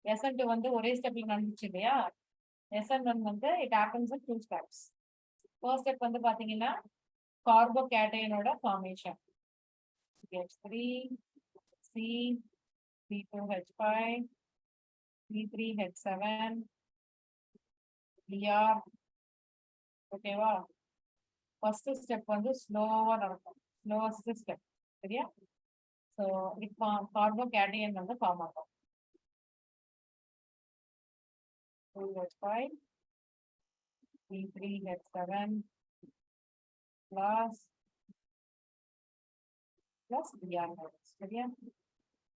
SN2 வந்து ஒரே ஸ்டெப்ல நடந்துச்சு இல்லையா? SN1 வந்து it happens in two steps. First step வந்து பாத்தீங்கன்னா கார்போகேட்டையனோட formation. H3 C C2H5 C3H7 Br. ஓகேவா? ஃபர்ஸ்ட் ஸ்டெப் வந்து ஸ்லோவா நடக்கும். Slowest step. சரியா? ஸோ இப்போ கார்போகேட்டையன் வந்து ஃபார்ம் ஆகும். 2H5 C3H7 plus Br minus. சரியா?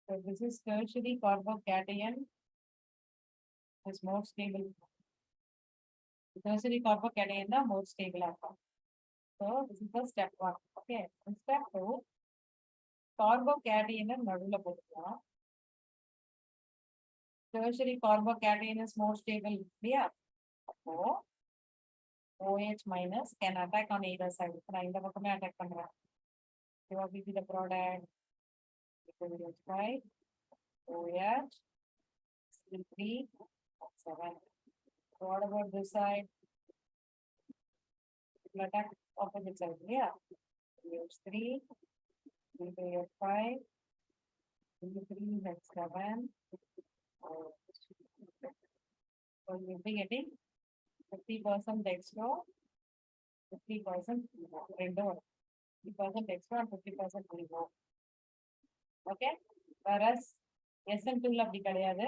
So this is tertiary carbocation is more stable. Tertiary carbocation தான் more stable இருக்கும். So this is the step 1. Okay. In step 2, carbocation நடுவுல போட்டுக்கலாம். Tertiary carbocation is more stable. இல்லையா? அப்போ OH minus can attack on either side. நான் இந்த பக்கமே attack பண்றேன். What will be the product? H5 OH C3H7. What about this side? It will attack opposite side. Yeah. H3 C3H5 C3H7. So you'll be getting 50% dextro, 50% rendo. 50% dextro and 50% levo. Okay. Whereas SN2 ல அப்படி கிடையாது.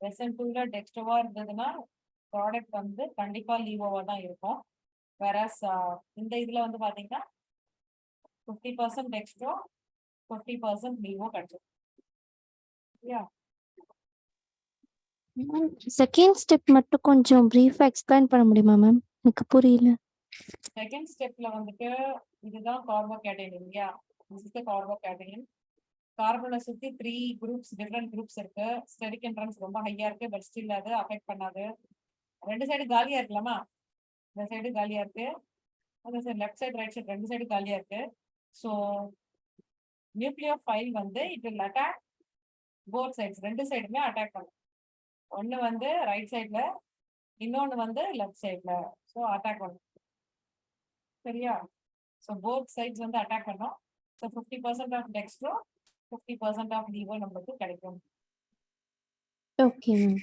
SN2 ல டெக்ஸ்ட்ரோவா இருந்ததுன்னா product வந்து கண்டிப்பா லீவோவா தான் இருக்கும். Whereas இந்த இதுல வந்து பாத்தீங்கன்னா 50% டெக்ஸ்ட்ரோ 50% லீவோ கிடைச்சிடும். Yeah. செகண்ட் ஸ்டெப் மட்டும் கொஞ்சம் பிரீஃபா எக்ஸ்பிளைன் பண்ண முடியுமா மேம்? எனக்கு புரியல. செகண்ட் ஸ்டெப்ல வந்துட்டு இதுதான் கார்போகேட்டைன் இல்லையா? This is the carbocation. கார்பனை சுத்தி 3 குரூப்ஸ் டிஃபரெண்ட் குரூப்ஸ் இருக்கு. ஸ்டெரிக் என்ட்ரன்ஸ் ரொம்ப ஹையா இருக்கு, பட் ஸ்டில் அது அஃபெக்ட் பண்ணாது. ரெண்டு சைடு காலியா இருக்கலாமா? இந்த சைடு காலியா இருக்கு, அந்த side left side right side ரெண்டு சைடு காலியா இருக்கு. ஸோ நியூக்ளியோஃபைல் வந்து it will attack both sides. ரெண்டு சைடுமே அட்டாக் பண்ணும். ஒன்னு வந்து ரைட் சைட்ல, இன்னொன்னு வந்து லெஃப்ட் சைட்ல. ஸோ அட்டாக் பண்ணும். சரியா? ஸோ போத் சைட்ஸ் வந்து அட்டாக் பண்ணும். ஸோ 50% ஆஃப் டெக்ஸ்ட்ரோ 50% ஆஃப் லீவோ நம்மளுக்கு கிடைக்கும். Okay ma'am.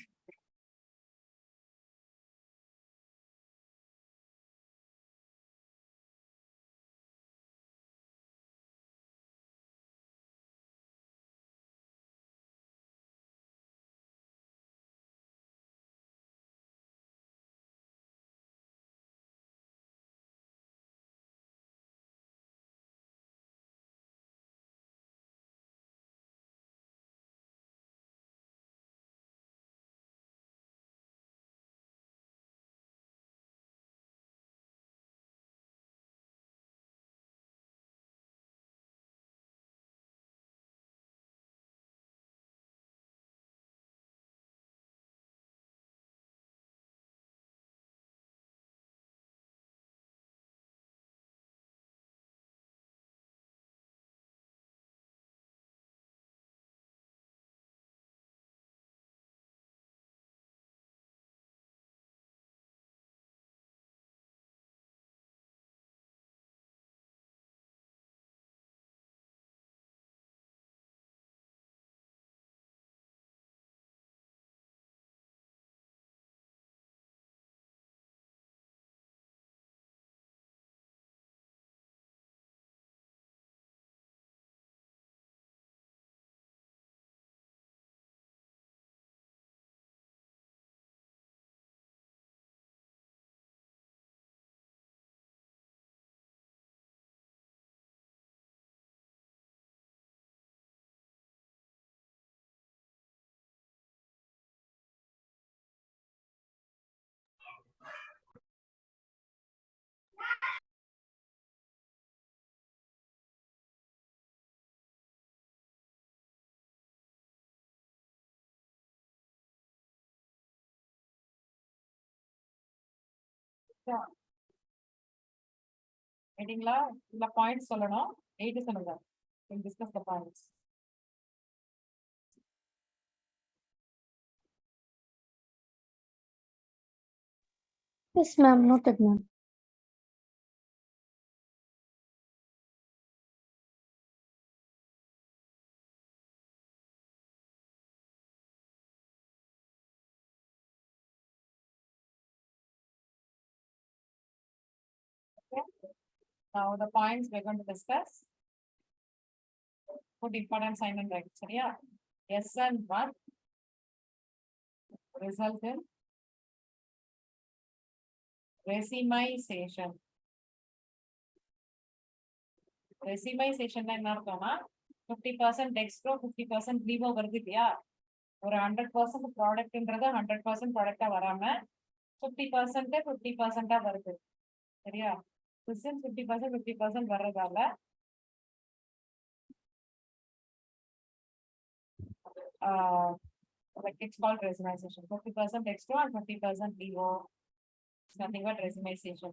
கேட்டீங்களா? இல்ல பாயிண்ட்ஸ் சொல்லணும். 8 சொல்லுங்க. Discuss the points. Yes, ma'am. Noted, ma'am. Now the points we're going to discuss. Put important assignment right. சரியா? SN1 result in racemization. Racemization என்ன அர்த்தம்னா 50% dextro 50% levo வருது இல்லையா? ஒரு 100% ப்ராடக்ட்ன்றது 100% ப்ராடக்டா வராம 50% 50% வருது. சரியா? 50% 50% வர்றதால like it's called racemization. 50% dextro and 50% levo. It's nothing but racemization.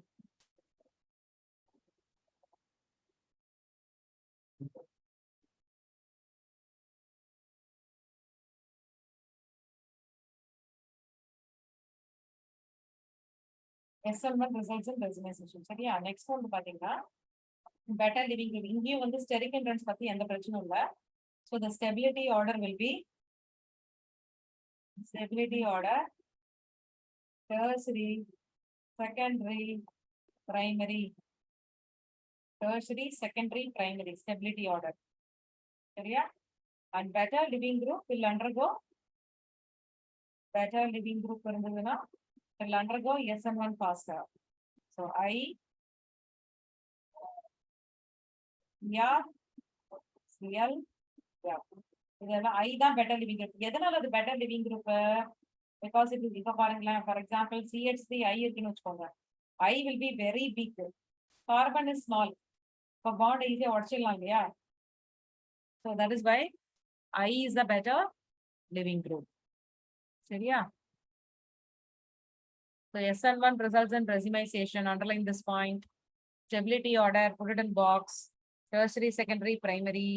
SL1 results in racemization. சரியா? Next one பாத்தீங்கன்னா better living group. இங்கேயும் வந்து steric hindrance பத்தி எந்த பிரச்சனையும் இல்ல. So the stability order will be stability order tertiary, secondary, primary. Tertiary, secondary, primary stability order. சரியா? And better living group will undergo better living group இருந்ததுன்னா will undergo SN1 faster. So I yeah CL yeah இதெல்லாம் I தான் better living group. எதனால அது better living group? Because it is இப்ப பாருங்களேன், for example CH3 I இருக்குன்னு வச்சுக்கோங்க. I will be very big. Carbon is small. இப்ப bond ஈஸியா உடைச்சிடலாம் இல்லையா? So that is why I is the better living group. சரியா? So SN1 results in racemization. Underline this point. Stability order, put it in box. Tertiary, secondary, primary.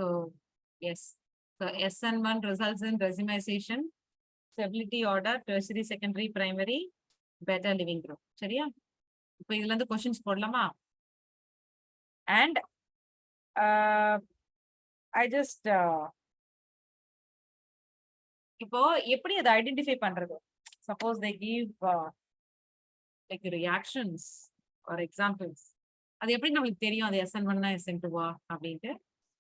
So yes. So SN1 results in racemization, stability order, tertiary, secondary, primary, better living group. சரியா? இப்போ இதுல இருந்து questions போடலாமா? And I just இப்போ எப்படி அதை identify பண்றது? Suppose they give like reactions or examples. அது எப்படி நம்மளுக்கு தெரியும் அது SN1 SN2 அப்படின்ட்டு?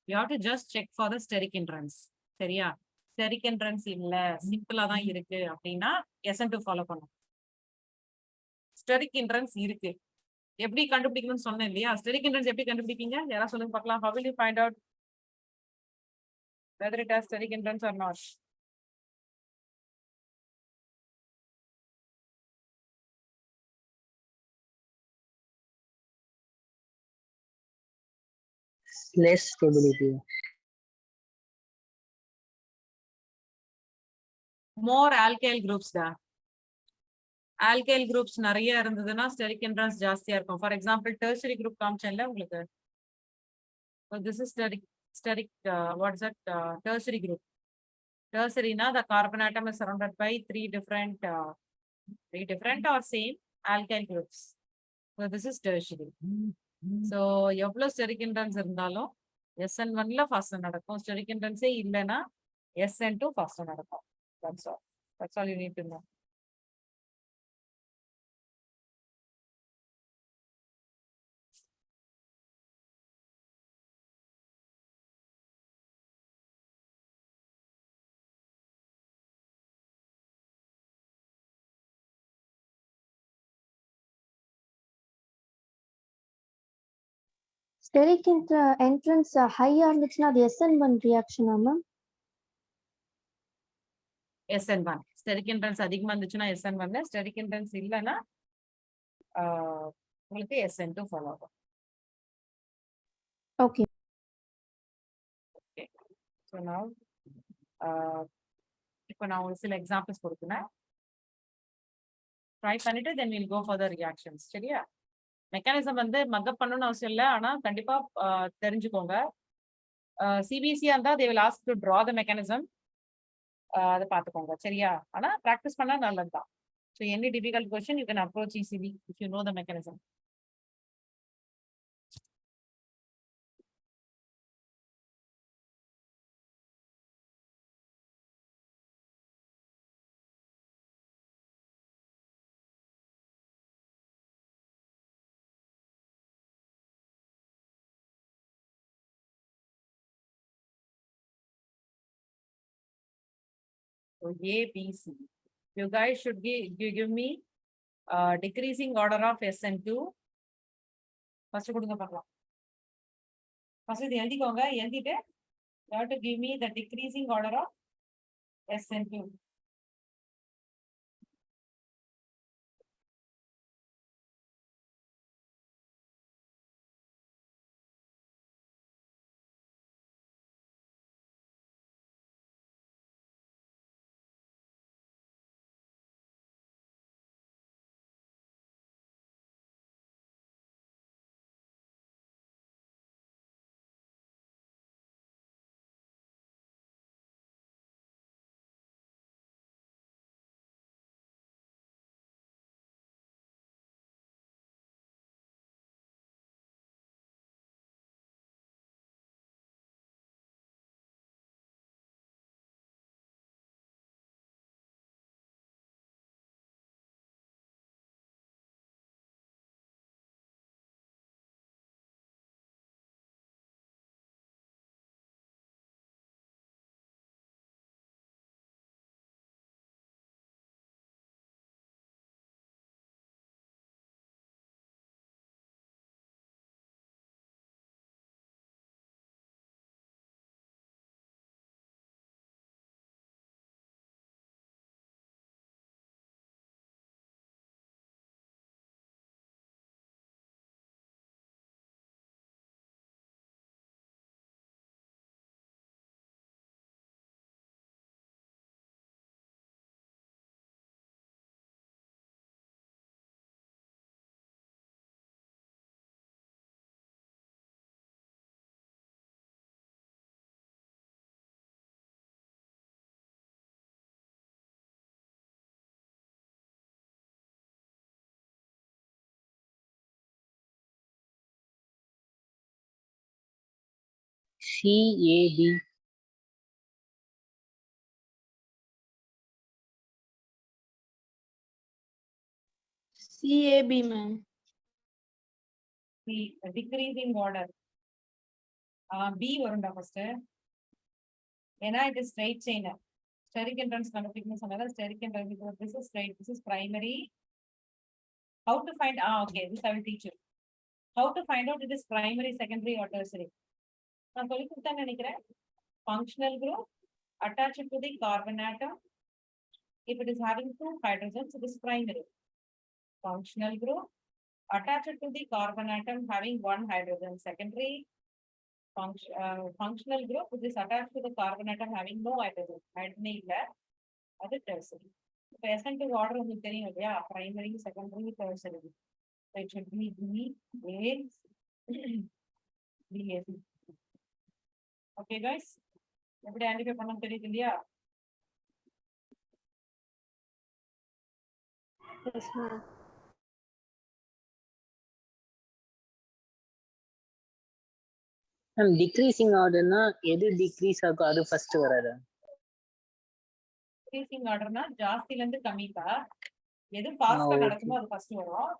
You have to just check for the steric hindrance. சரியா? Steric hindrance இல்ல சிம்பிளா தான் இருக்கு அப்படின்னா SN2 ஃபாலோ பண்ணும். Steric hindrance இருக்கு. எப்படி கண்டுபிடிக்கணும்னு சொன்னேன் இல்லையா? Steric hindrance எப்படி கண்டுபிடிப்பீங்க? யாராவது சொல்லுங்க பார்க்கலாம். How will you find out whether it has steric hindrance or not? Less stability. More alkyl groups da. Alkyl groups நிறைய இருந்ததுன்னா ஸ்டெரிக் என்ட்ரன்ஸ் ஜாஸ்தியா இருக்கும். ஃபார் எக்ஸாம்பிள் டெர்ஷரி குரூப் காமிச்சேன்ல உங்களுக்கு. This is steric what's that tertiary group. Tertiary-na, the carbon atom is surrounded by three different or same alkyl groups. So this is tertiary. So எவ்வளோ steric entrance இருந்தாலும் SN1ல first நடக்கும். Steric என்ட்ரன்ஸே இல்லைன்னா SN2 first நடக்கும். That's all you need to know. Steric entrance ஹையா இருந்துச்சுன்னா அது SN1 ரியாக்ஷனா ma'am? SN1 steric entrance அதிகமா இருந்துச்சுன்னா SN1, ஸ்டெரிக் என்ட்ரன்ஸ் இல்லைன்னா உங்களுக்கு SN2 ஃபாலோ ஆகும். ஓகே. So now இப்போ நான் ஒரு சில எக்ஸாம்பிள்ஸ் கொடுக்குறேன். ட்ரை பண்ணிட்டு then will go for the reactions. சரியா? மெக்கானிசம் வந்து மக்கப் பண்ணணும்னு அவசியம் இல்லை, ஆனா கண்டிப்பா தெரிஞ்சுக்கோங்க. சிபிஎஸ்சியா இருந்தா they will ask to draw the mechanism. அதை பார்த்துக்கோங்க. சரியா? ஆனா ப்ராக்டிஸ் பண்ணா நல்லதுதான். So any difficult question you can approach ECB if you know the mechanism. So A, B, C. You guys should give me decreasing order of SN2. First கொடுங்க பார்க்கலாம். First இது எழுதிக்கோங்க. எழுதிட்டு you have to give me the decreasing order of SN2. CAB. CAB ma'am. The decreasing order. B வரும்டா first. ஏன்னா இது straight chain. Steric hindrance கண்டுபிடிக்கணும்னு சொன்னாங்க. Steric hindrance this is straight, this is primary. How to find okay, this I will teach you. How to find out it is primary, secondary or tertiary. நான் சொல்லி கொடுத்தேன்னு நினைக்கிறேன். Functional group attached to the carbon atom. If it is having 2 hydrogens, it is primary. Functional group attached to the carbon atom having 1 hydrogen, secondary. Functional group which is attached to the carbon atom having no hydrogen. Hydrogen இல்ல, அது tertiary. இப்போ SN2 order உங்களுக்கு தெரியும் இல்லையா? Primary, secondary, tertiary. It should be B, A, B, A, C. Okay, guys. எப்படி identify பண்ண தெரியுது இல்லையா? Yes, ma'am. மேம் டிக்ரீசிங் ஆர்டர்னா எது டிக்ரீஸ் ஆகும் அது ஃபர்ஸ்ட் வராதா? இன்க்ரீசிங் ஆர்டர்னா ஜாஸ்தில இருந்து கம்மிக்கா. எது ஃபாஸ்டா okay. நடக்குமோ அது ஃபர்ஸ்ட் வரும்.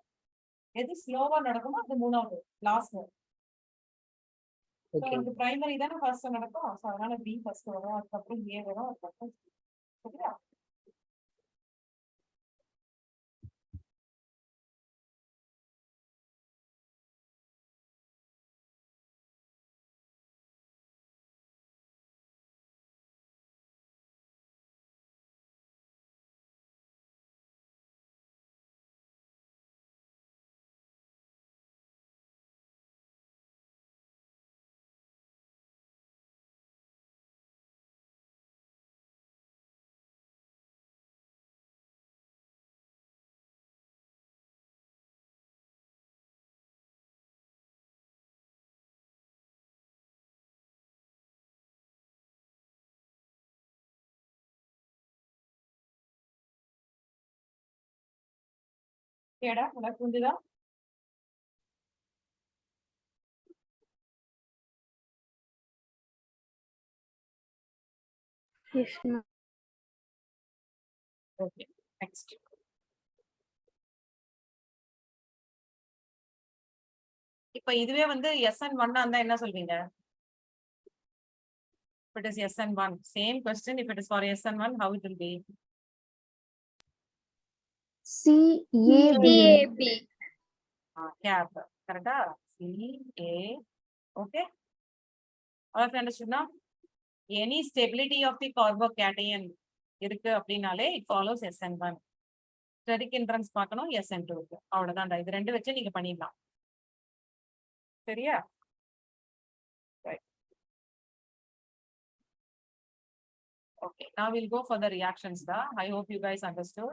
எது ஸ்லோவா நடக்குமோ அது மூணாவது லாஸ்ட் வரும். ஓகே. உங்களுக்கு பிரைமரி தானே ஃபர்ஸ்ட் நடக்கும். ஸோ அதனால பி ஃபர்ஸ்ட் வரும், அதுக்கப்புறம் ஏ வரும், அதுக்கப்புறம் C. சரியா? கேடா உனக்கு புரிஞ்சுதா? Yes, ma'am. Okay, next. இப்போ இதுவே வந்து SN1 இருந்தா என்ன சொல்வீங்க? If it is SN1, same question. If it is for SN1, how it will be? CAB. CAB. Cap. Correcta? CA. Okay. All of you understood now? Any stability of the carbocation இருக்கு அப்படினாலே it follows SN1. Steric hindrance பார்க்கணும் SN2 க்கு. அவ்வளவுதான்டா. இது ரெண்டு வச்சு நீங்க பண்ணிடலாம். சரியா? Right. Okay. Now we'll go for the reactions. I hope you guys understood.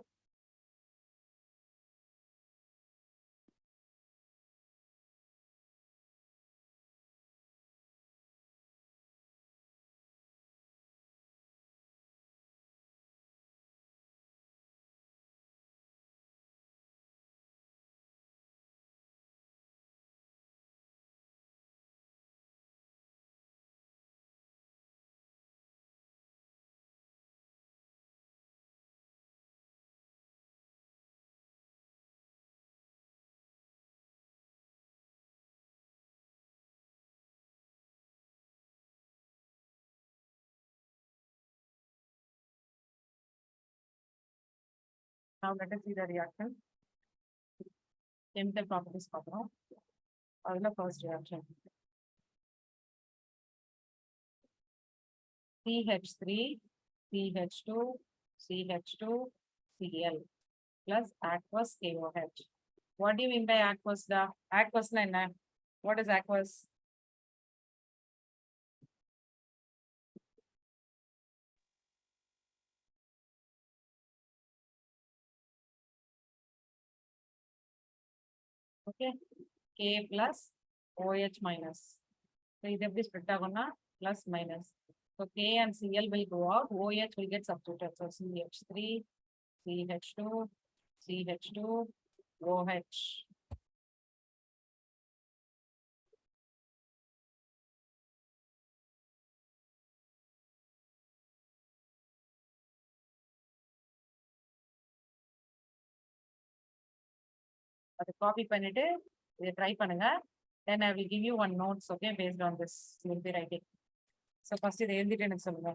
Now let us see the reaction. Chemical properties பார்க்கணும். அதுல first reaction. CH3, CH2, CH2, Cl plus aqueous KOH. What do you mean by aqueous? Aqueous na enna? What is aqueous? Okay, K plus OH minus. So இது எப்படி split ஆகும்னா plus minus. So K and Cl will go out, OH will get substituted. So CH3, CH2, CH2, OH. அதை copy பண்ணிட்டு இதை try பண்ணுங்க. Then I will give you one notes, okay, based on this. You will be writing. So first இதை எழுதிட்டு எனக்கு சொல்லுங்க.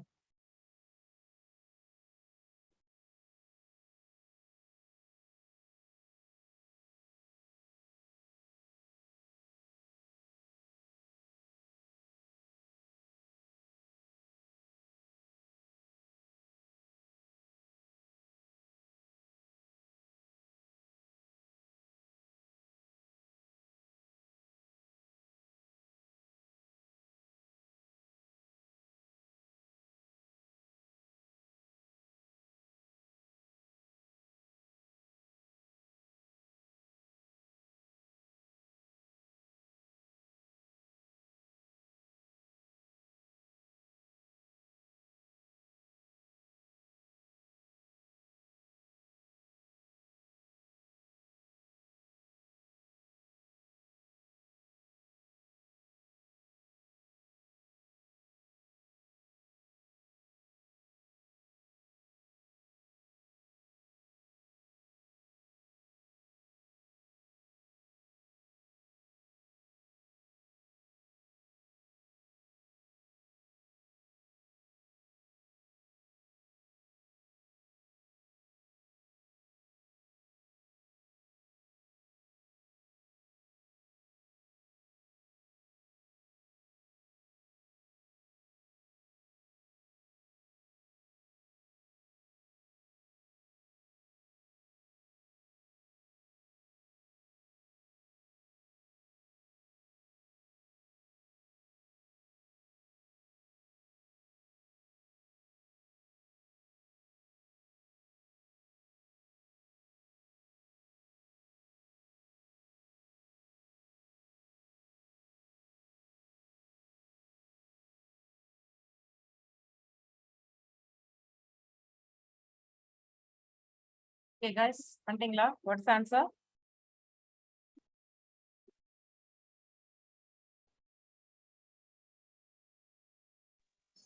Okay, guys, பண்ணிட்டீங்களா? What's the answer?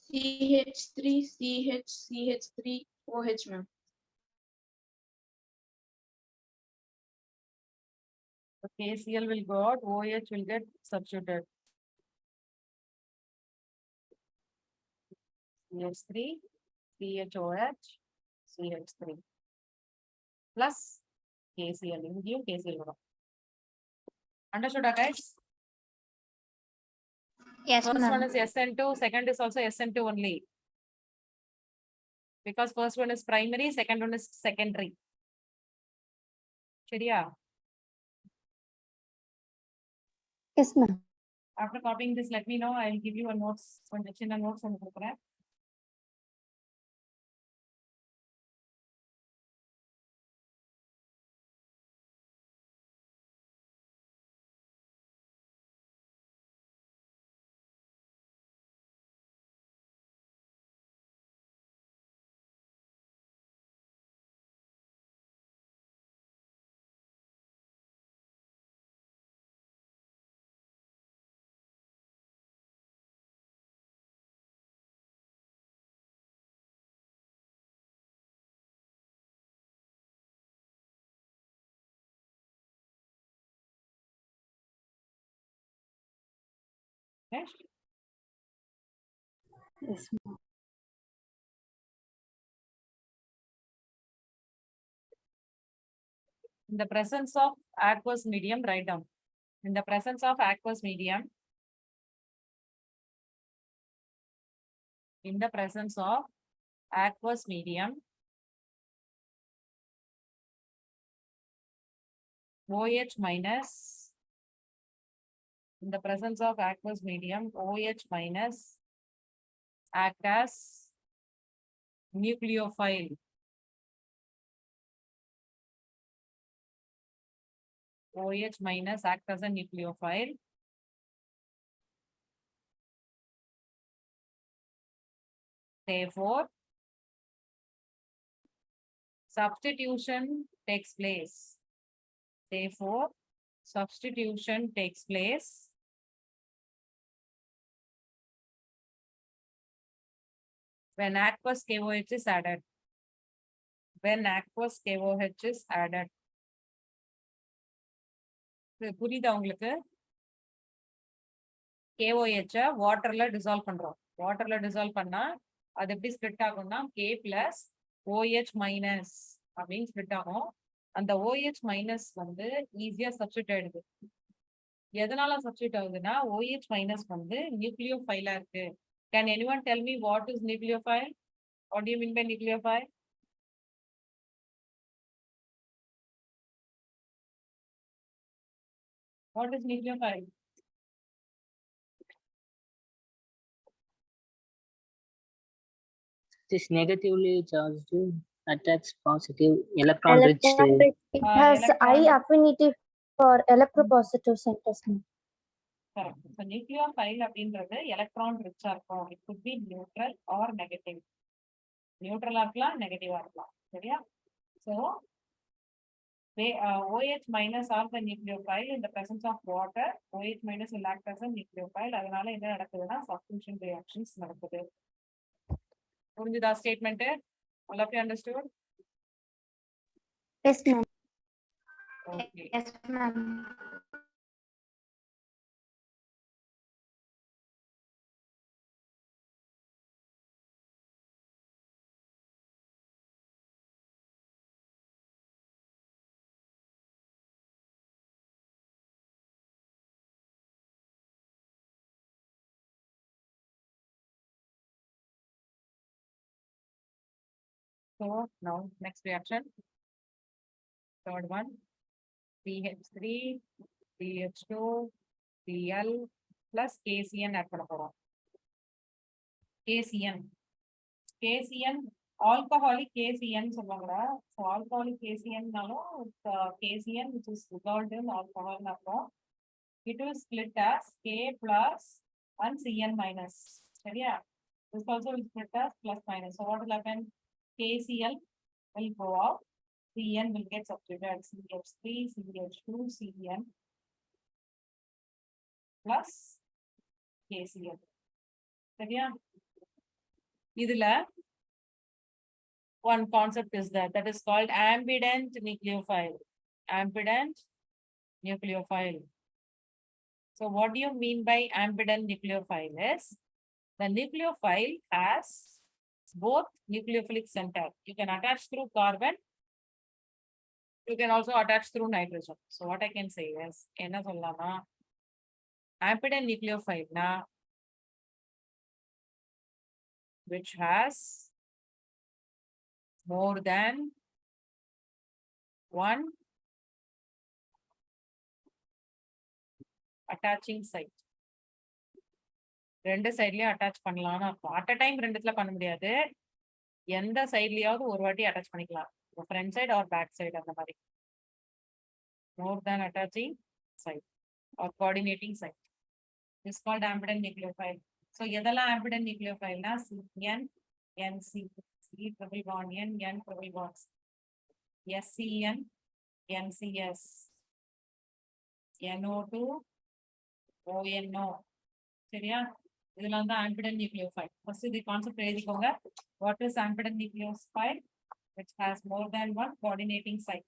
CH3, CH, CH3, OH, ma'am. Okay, KCl will go out, OH will get substituted. CH3, CHOH, CH3 plus KCl. இங்கேயும் KCl வரும். Understood, guys? Yes, First ma'am. one is SN2, second is also SN2 only. Because first one is primary, second one is secondary. சரியா? Yes, ma'am. After copying this, let me know. I'll give you a notes. கொஞ்சம் சின்ன notes ஒன்று கொடுக்குறேன். Next. Yes, ma'am. In the presence of aqueous medium, write down. In the presence of aqueous medium, in the presence of aqueous medium, OH minus, in the presence of aqueous medium, OH minus act as nucleophile. OH minus act as a nucleophile. Therefore, substitution takes place. Therefore, substitution takes place when aqueous KOH is added. When aqueous KOH is added. புரியுதா உங்களுக்கு? KOH வாட்டர்ல dissolve பண்றோம். வாட்டர்ல dissolve பண்ணா அது எப்படி split ஆகும்னா K plus OH minus அப்படின்னு ஸ்ப்ளிட் ஆகும். அந்த OH மைனஸ் வந்து ஈஸியா சப்ஸ்டிட் ஆயிடுது. எதனால சப்ஸ்டிட் ஆகுதுன்னா OH மைனஸ் வந்து நியூக்ளியோஃபைலா இருக்கு. Can anyone tell me what is nucleophile? What do you mean by nucleophile? What is nucleophile? This negatively charged attracts positive electron rich. It has electron- high affinity for electropositive centers, ma'am. Correct. So nucleophile அப்படின்றது electron ரிச்சா இருக்கும். It could be neutral or negative. நியூட்ரலா இருக்கலாம், நெகட்டிவா இருக்கலாம். சரியா? So OH minus are the nucleophile in the presence of water. OH minus will act as a nucleophile. அதனால என்ன நடக்குதுன்னா substitution reactions நடக்குது. புரிஞ்சுதா statement? All of you understood? Yes, ma'am. Okay. Yes, ma'am. So now next reaction. Third one. CH3, CH2, Cl plus KCN add பண்ண போறோம். KCN. KCN alcoholic KCN சொல்லுவாங்கடா. So alcoholic KCN நாலும் KCN which is dissolved in alcohol இருக்கும். It will split as K plus and Cn minus. சரியா? This also will split as plus minus. So what will happen? KCl will go out. Cn will get substituted CH3, CH2, Cn plus KCl. சரியா? இதுல one concept is that is called ambident nucleophile. Ambident nucleophile. So what do you mean by ambident nucleophile is the nucleophile has both nucleophilic center. You can attach through carbon. You can also attach through nitrogen. So what I can say is, என்ன சொல்லலாம்னா ambident nucleophile na which has more than one attaching site. ரெண்டு சைட்லயும் attach பண்ணலாம்னு அர்த்தம். At a time ரெண்டுத்துல பண்ண முடியாது. எந்த சைட்லயாவது ஒரு வாட்டி அட்டாச் பண்ணிக்கலாம். Front side or back side அந்த மாதிரி. More than attaching site or coordinating site is called ambident nucleophile. So எதெல்லாம் ambident nucleophileனா CN, NC, C triple bond N, N triple bonds, SCN, NCS, NO2, ONO. சரியா? இதெல்லாம் தான் ambident nucleophile. First the concept எழுதிக்கோங்க. What is ambident nucleophile? Which has more than one coordinating site.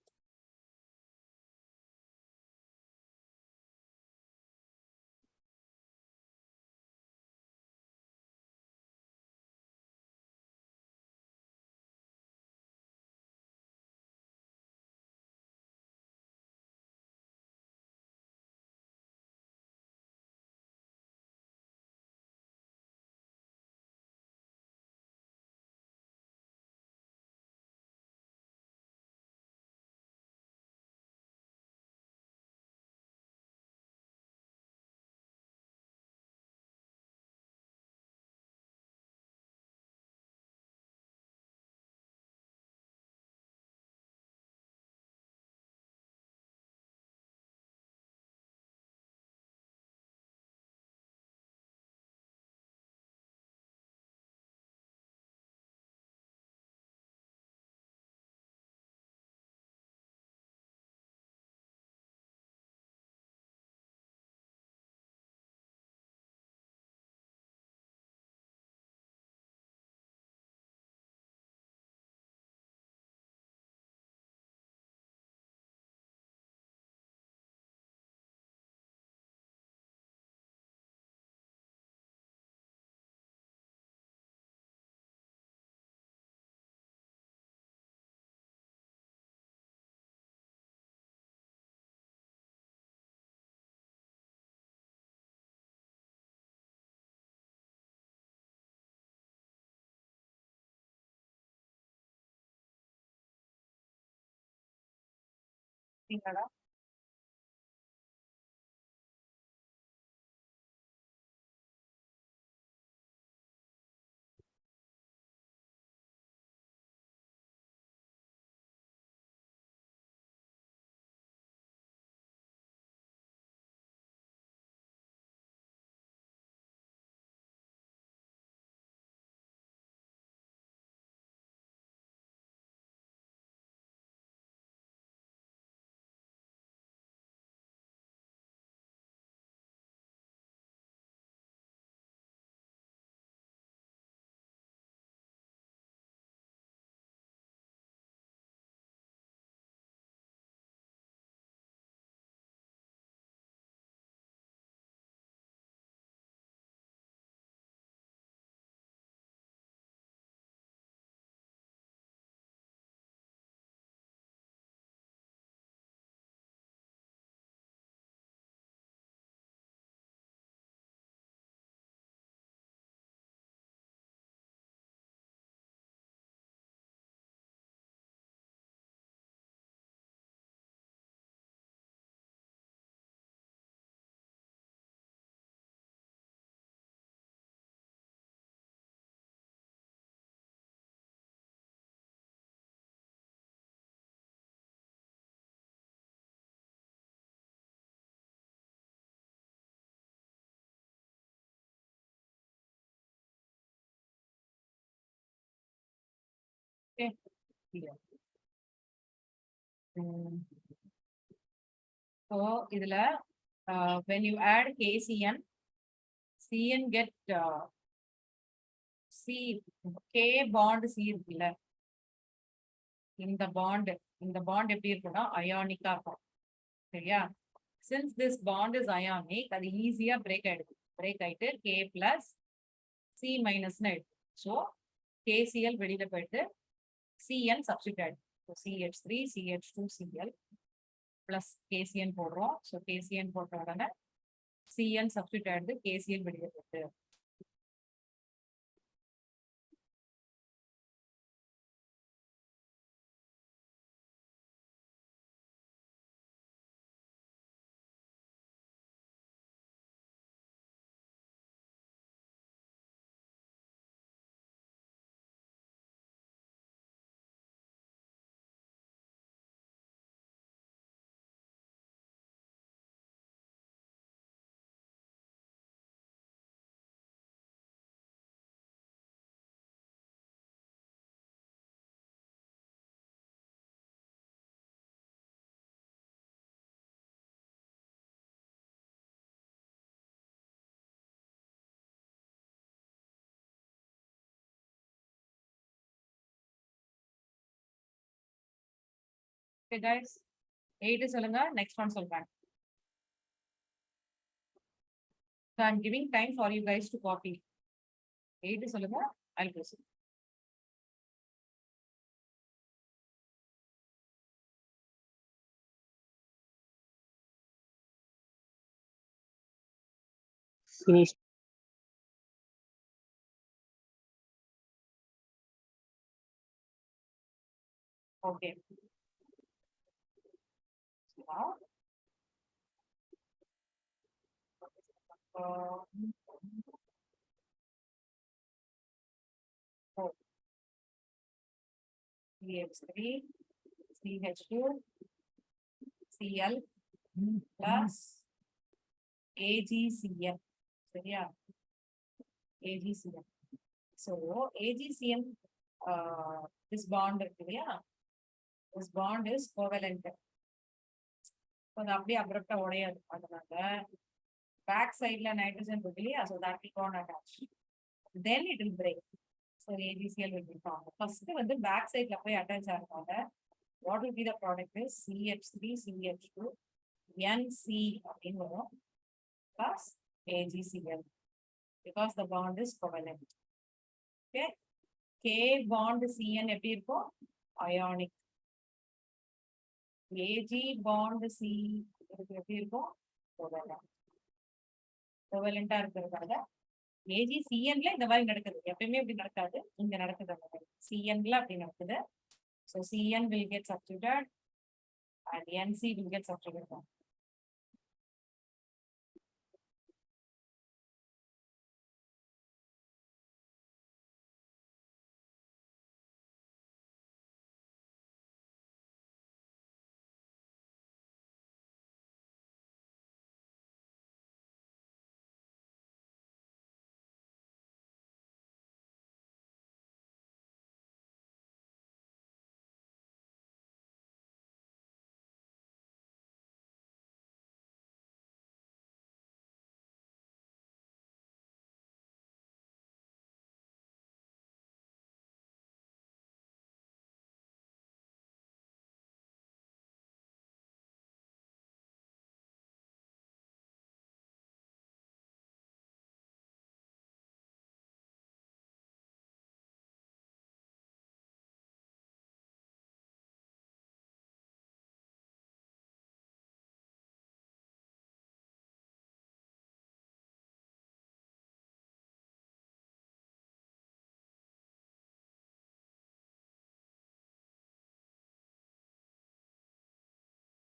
சரிங்களா? Okay. Yeah. So இதுல when you add KCN, CN get C K bond C இருக்குல்ல, இந்த bond எப்படி இருக்கும்னா அயானிக்கா இருக்கும். சரியா? Since this bond is ionic, அது ஈஸியா பிரேக் ஆயிட்டு K plus C minus ஆயிடுது. So KCl வெளியில போயிட்டு CN substitute ஆயிடுது. So CH3 CH2 Cl plus KCN போடுறோம். So KCN போட்ட உடனே CN substitute ஆயிடுது, KCl வெளியில போயிட்டு. Okay guys, 8 சொல்லுங்க, next one சொல்றேன். So I'm giving time for you guys to copy. 8 சொல்லுங்க, I'll proceed. Finish. Okay. Now, CH3 CH2 Cl plus AgCl. சரியா? AgCl. So AgCl, this bond இருக்கு இல்லையா, this bond is covalent. அது அப்படியே அப்ரப்டா உடையாது. அதனால பேக் சைட்ல நைட்ரஜன் இருக்கு இல்லையா, so that will not attach, then it will break. So AgCl will be formed. First வந்து பேக் சைட்ல போய் attach ஆகிறதால what will be the product is CH3 CH2 NC அப்படின்னு வரும் plus AgCl because the bond is covalent. Okay, K bond CN எப்படி இருக்கும்? Ionic. Ag bond C எப்படி இருக்கும்? Covalent. Covalent இருக்கிறதால AgCnல இந்த மாதிரி நடக்குது. எப்பயுமே இப்படி நடக்காது, இங்க நடக்குது. அந்த மாதிரி CNல அப்படி நடக்குது. So CN will get substituted and NC will get substituted.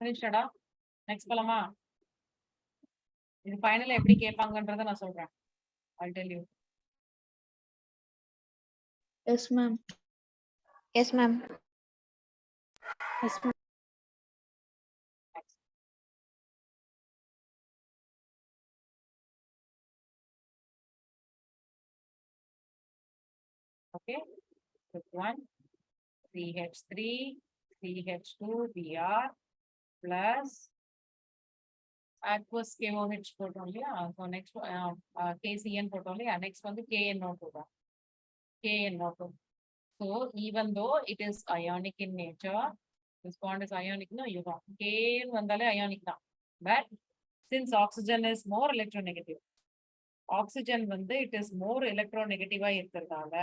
Finished-டா? நெக்ஸ்ட் போலாமா? இது ஃபைனல் எப்படி கேட்பாங்கன்றத நான் சொல்றேன். I'll tell you. Yes, ma'am. Yes, ma'am. Yes, ma'am. Okay, this one CH3 CH2Br plus aqueous KOH போட்டோம் இல்லையா? So next KCN போட்டோம் இல்லையா? Next வந்து KNO2 தான். KNO2. So even though it is ionic in nature, this bond is ionic, no, you know, K வந்தாலே ionic தான். But since oxygen is more electronegative, oxygen வந்து it is more electronegative இருக்கிறதால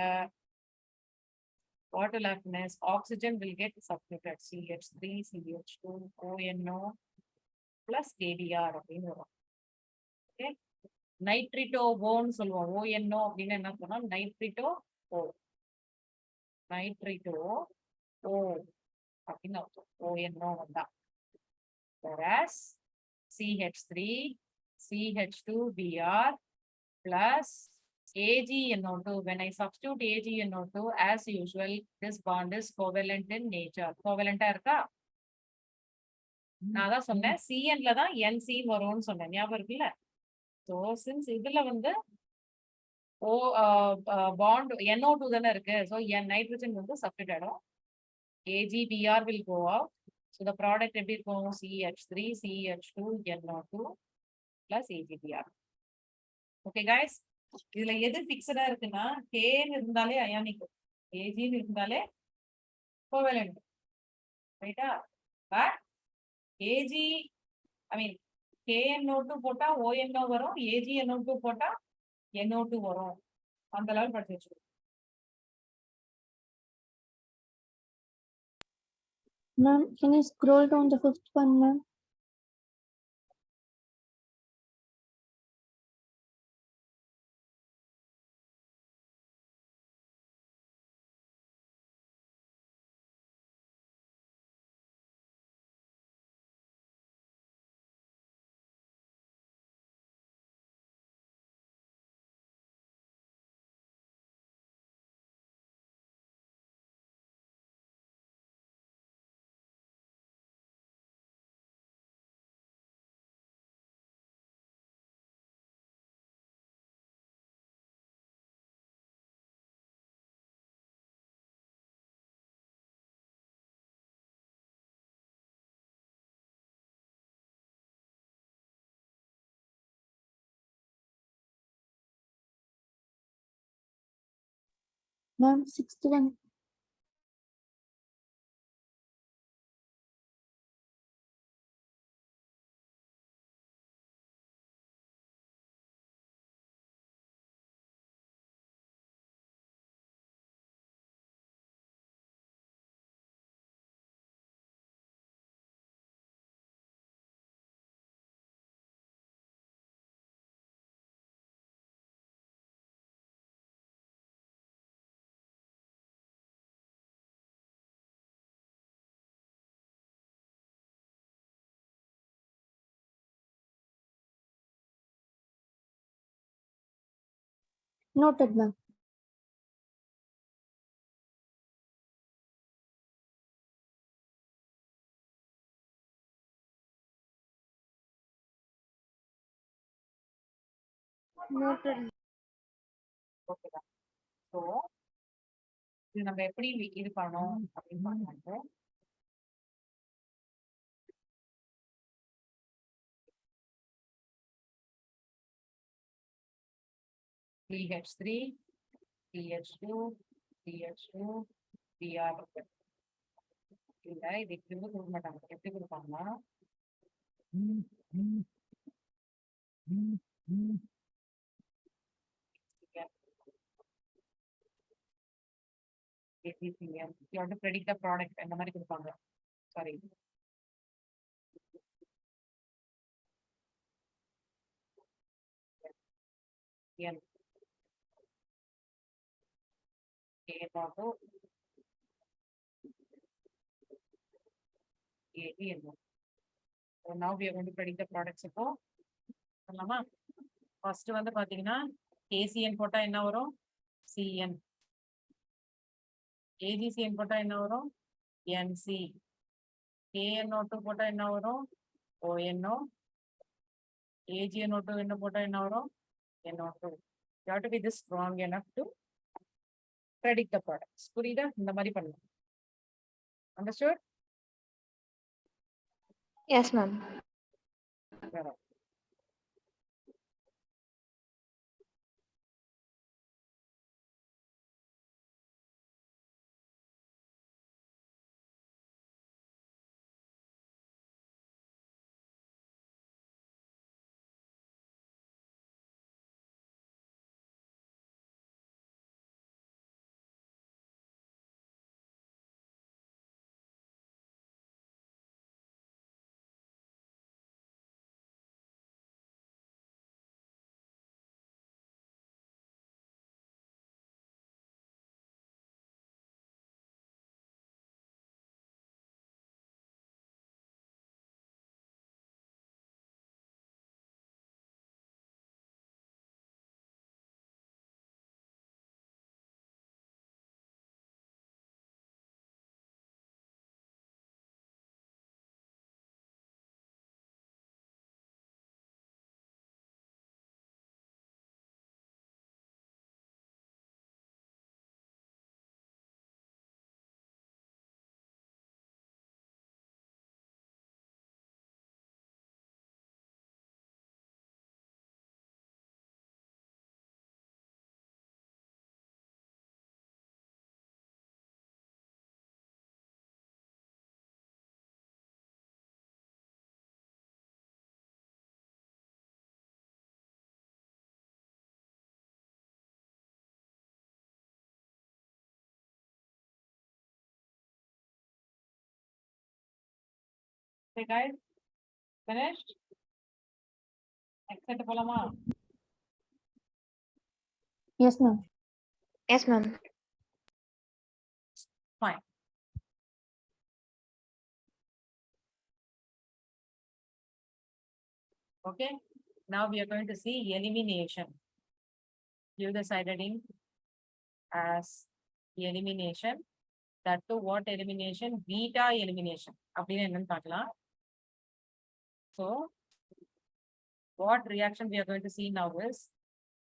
what will happen is oxygen will get substituted CH3, CH2, ONO plus KBr அப்படின்னு வரும். Okay, நைட்ரிட்டோ ஓன்னு சொல்லுவோம். ONO அப்படின்னு என்ன சொன்னோம்? நைட்ரிட்டோ ஓ, நைட்ரிட்டோ ஓ அப்படின்னு அர்த்தம். ONO வந்தா. Whereas CH3, CH2Br plus AgNO2. When I substitute AgNO2, as usual, this bond is covalent in nature. Covalent இருக்கா? நான் தான் சொன்னேன் CN ல தான் NC வரும்னு சொன்னேன், ஞாபகம் இருக்குல்ல? So since இதுல வந்து O bond NO2 தானே இருக்கு, so நைட்ரஜன் வந்து substitute ஆயிடும். AgBr will go out. So the product எப்படி இருக்கும்? CH3, CH2, NO2 plus AgBr. Okay guys, இதுல எது ஃபிக்ஸடா இருக்குன்னா K இருந்தாலே அயானிக், Ag இருந்தாலே கோவேலன்ட், ரைட்டா? But Ag I mean KNO2 போட்டா ONO வரும், AgNO2 போட்டா NO2 வரும். அந்த லெவல் படிச்சு வச்சுக்கோ. Ma'am, can you scroll down the fifth one, ma'am? Ma'am, sixth one. Noted, ma'am. Noted. ஓகேவா? ஸோ இது நம்ம எப்படி இது பண்ணோம் அப்படின்னு பார்க்கணும். CH3, CH2, CH2, Br. இல்ல இது திரும்ப கொடுக்க மாட்டாங்க. எப்படி கொடுப்பாங்கன்னா AgCl. You have to predict the product. அந்த மாதிரி கொடுப்பாங்க. Sorry, N K பாட்டோ AgNO. So now we are going to predict the products. இப்போ சொல்லலாமா? ஃபர்ஸ்ட் வந்து பாத்தீங்கன்னா KCN போட்டா என்ன வரும்? CN. AgCN போட்டா என்ன வரும்? NC. KNO2 போட்டா என்ன வரும்? ONO. AgNO2 என்ன போட்டா என்ன வரும்? NO2. You have to be this strong enough to predict the products. புரியுதா? இந்த மாதிரி பண்ணலாம். Understood? Yes, ma'am. Correct. Okay, guys, finished? Next போலாமா? Yes, ma'am. Yes, ma'am. Fine. Okay, now we are going to see elimination. Give the side heading as elimination. That to what elimination? Beta elimination. அப்படின்னு என்னன்னு பார்க்கலாம். So, what reaction we are going to see now is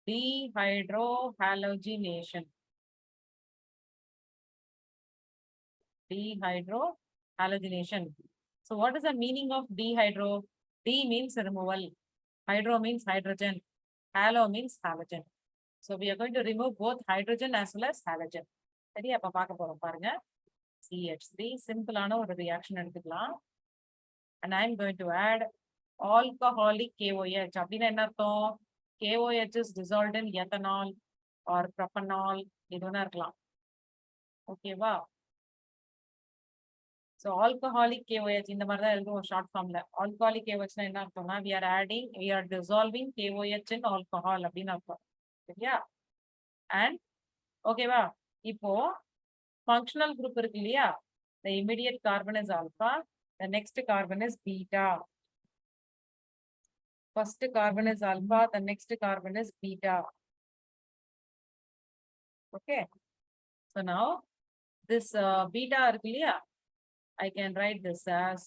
dehydrohalogenation. Dehydrohalogenation. So, what is the meaning of dehydro? D means removal. Hydro means hydrogen. Halo means halogen. So, we are going to remove both hydrogen as well as halogen. சரி, அப்ப பார்க்க போறோம் பாருங்க. CH3 சிம்பிளான ஒரு reaction எடுத்துக்கலாம். And I am going to add alcoholic KOH. அப்படின்னா என்ன அர்த்தம்? KOH is dissolved in ethanol or propanol. இது வேணா இருக்கலாம். ஓகேவா? So alcoholic KOH இந்த மாதிரி தான் எழுதுவோம் ஷார்ட் ஃபார்ம்ல. Alcoholic KOH என்ன அர்த்தம்னா we are dissolving KOH in alcohol அப்படின்னு அர்த்தம். சரியா? And ஓகேவா? இப்போ functional group இருக்கு இல்லையா? The immediate carbon is alpha. The next carbon is beta. First carbon is alpha. The next carbon is beta. Okay. So now this beta இருக்கு இல்லையா? I can write this as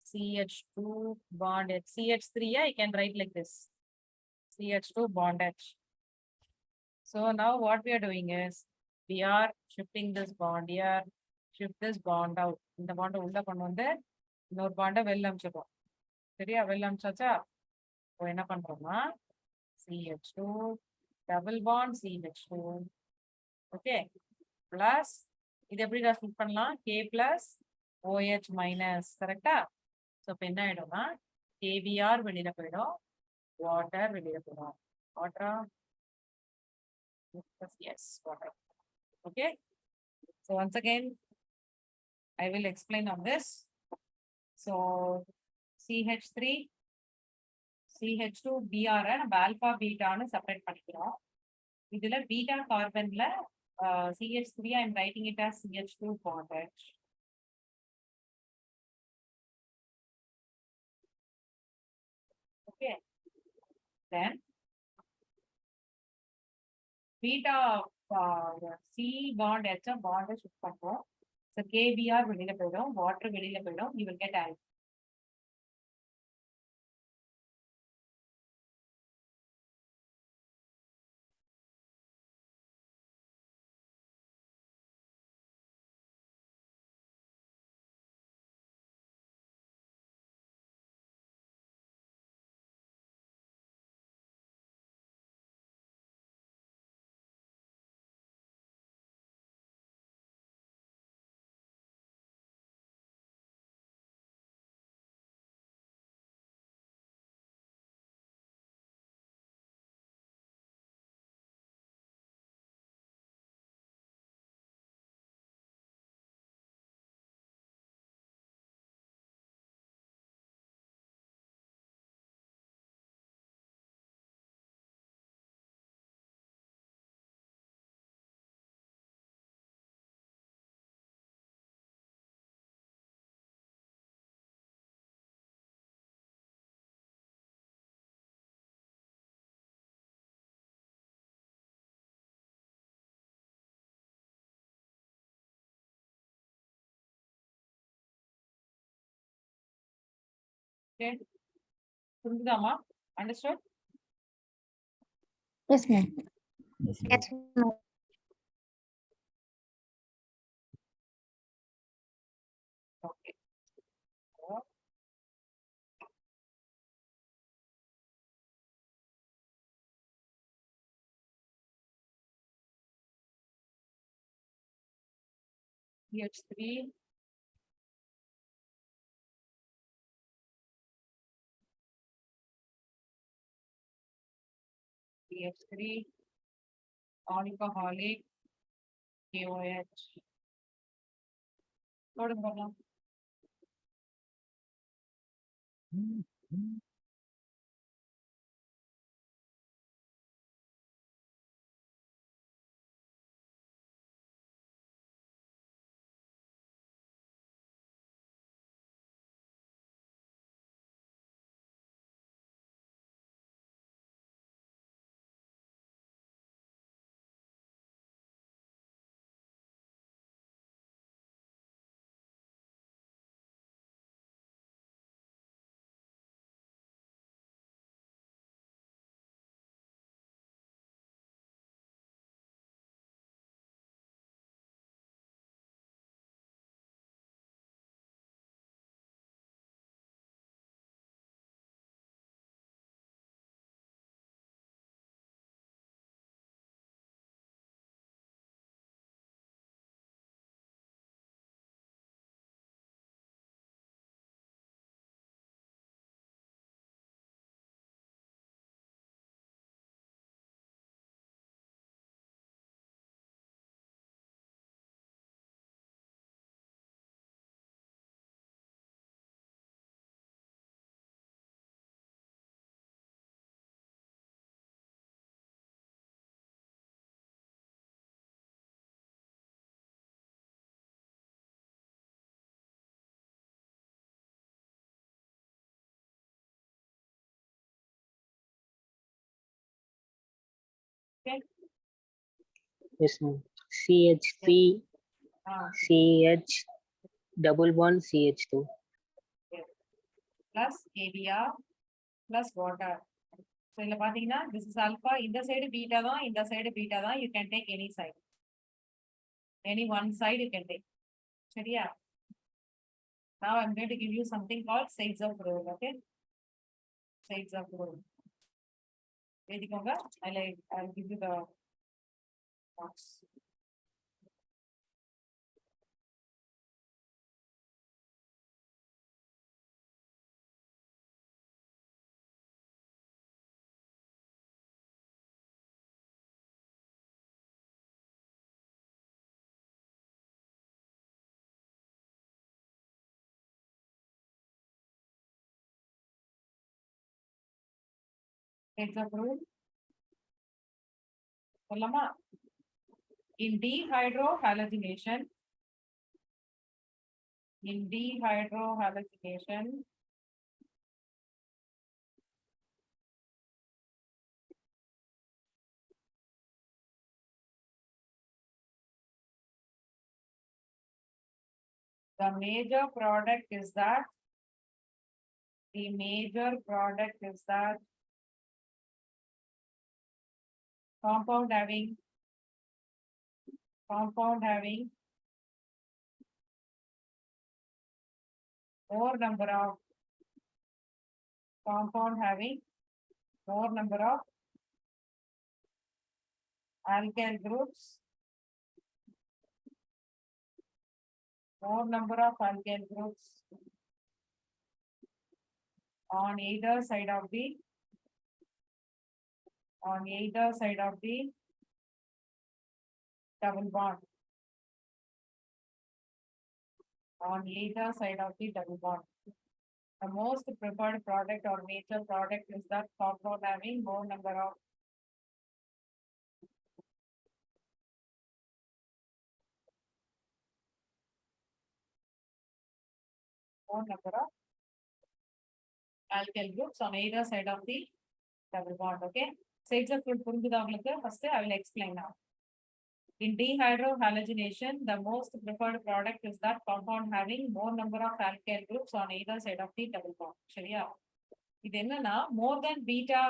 CH2 bond H. CH3, I can write like this. CH2 bond H. So now what we are doing is, we are shifting this bond here, shift this bond out. இந்த bond உள்ள கொண்டு வந்து இன்னொரு bond வெளில அனுப்பிச்சிடுறோம். சரியா? வெளில அனுப்பிச்சாச்சா? இப்போ என்ன பண்றோம்னா CH2 double bond CH2. Okay. Plus இது எப்படி ஸ்பிளிட் பண்ணலாம்? K plus OH minus. கரெக்டா? ஸோ இப்போ என்ன ஆயிடும்னா KBr வெளியில போயிடும், வாட்டர் வெளியில போயிடும். வாட்டரா? Yes, water. Okay. So once again, I will explain on this. So CH3, CH2, Br நம்ம ஆல்பா பீட்டான்னு செப்பரேட் பண்ணிக்கிறோம். இதுல beta கார்பன்ல CH3 I am writing it as CH2 bond H. Okay. Then beta C bond H bond shift பண்ணுவோம். So KBr வெளியில போயிடும், water வெளியில போயிடும், you will get alpha. Okay. புரிஞ்சுதாமா? Understood? Yes, ma'am. Yes, ma'am. Okay. So, CH3 CH3 alcoholic KOH. போடுங்க பார்க்கலாம். Okay. Yes, ma'am. CH3 CH double bond CH2. Plus ABr plus water. So இதுல பாத்தீங்கன்னா this is alpha, இந்த side beta தான், இந்த side beta தான். You can take any side. Any one side you can take. சரியா? Now I'm going to give you something called Seitzak rule. Okay? Seitzak rule. எழுதிக்கோங்க. I'll give you the marks. Seitzak rule. சொல்லலாமா? In dehydrohallucination, the major product is that compound having more number of alkyl groups, on either side of the double bond. The most preferred product or major product is that compound having more number of alkyl groups on either side of the double bond. Okay. Seitzak rule புரிஞ்சுதா உங்களுக்கு? First I will explain now. In dehydrohalogenation, the most preferred product is that compound having more number of alkyl groups on either side of the double bond. சரியா? இது என்னன்னா more than beta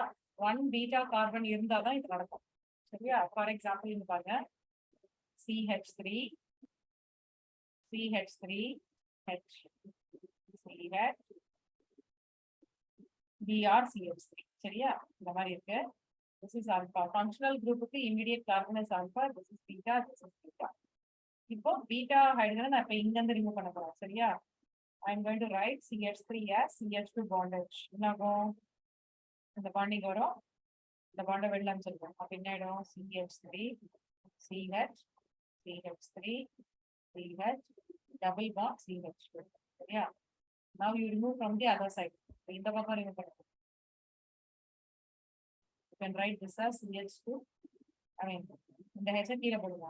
1 beta carbon இருந்தா தான் இது நடக்கும். சரியா? For example இங்க பாருங்க CH3 CH3 H CH Br CH3. சரியா? இந்த மாதிரி இருக்கு. This is alpha. Functional group க்கு immediate carbon is alpha. This is beta. This is beta. இப்போ beta hydrogen நான் இப்ப இங்க இருந்து ரிமூவ் பண்ண போறேன். சரியா? I am going to write CH3 as CH2 bondage. என்னாகும்? இந்த bonding வரும். இந்த bond வெளில அனுப்பிச்சிருக்கோம். அப்ப என்ன ஆயிடும்? CH3 CH CH3 CH double bond CH2. சரியா? Now you remove from the other side. இந்த பக்கம் ரிமூவ் பண்ணுங்க. You can write this as CH2. I mean, இந்த H கீழே போடுங்க.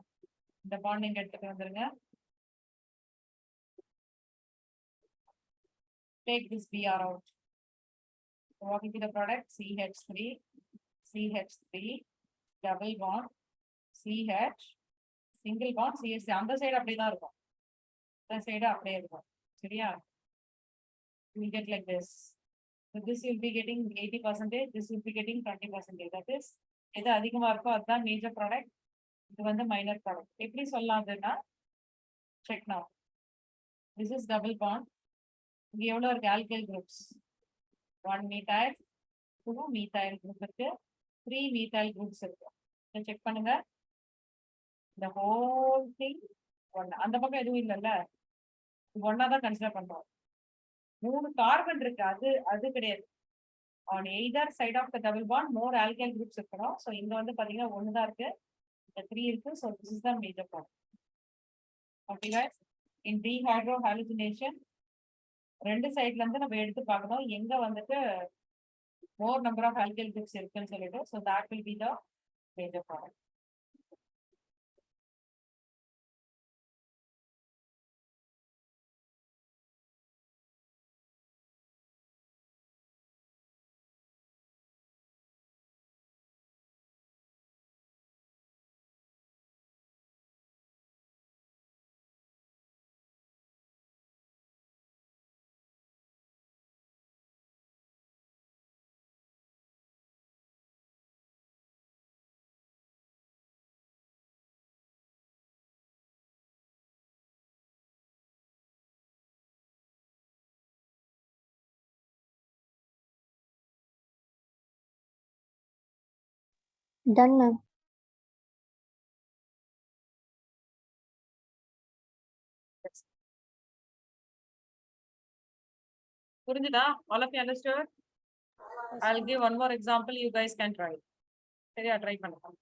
இந்த bond இங்க எடுத்துட்டு வந்துருங்க. Take this Br out. So what will be the product? CH3, CH3, double bond, CH, single bond, CH. அந்த சைடு அப்படியே தான் இருக்கும். இந்த சைடு அப்படியே இருக்கும். சரியா? You will get like this. So this you will be getting 80%. This will be getting 20%. That is, எது அதிகமா இருக்கோ அதுதான் மேஜர் ப்ராடக்ட். இது வந்து மைனர் ப்ராடக்ட். எப்படி சொல்லலாம் அதுன்னா check now. This is double bond. இங்க எவ்வளவு இருக்கு alkyl groups? 1 methyl, 2 methyl group இருக்கு, 3 methyl groups இருக்கு. இதை செக் பண்ணுங்க. இந்த whole thing ஒண்ணு. அந்த பக்கம் எதுவும் இல்லைல்ல, ஒன்னா தான் கன்சிடர் பண்றோம். 3 கார்பன் இருக்கு, அது கிடையாது. On either side of the double bond more alkyl groups இருக்கணும். So இங்க வந்து பாத்தீங்கன்னா 1 தான் இருக்கு, இந்த 3 இருக்கு. So this is the major problem. Okay guys, in dehydrohalogenation ரெண்டு சைட்ல இருந்து நம்ம எடுத்து பார்க்கணும் எங்க வந்துட்டு more number of alkyl groups இருக்குன்னு சொல்லிட்டு. So that will be the major product. Done, ma'am. புரிஞ்சுதா? All of you understood? I'll give one more example, you guys can try. சரியா? ட்ரை பண்ணுங்க.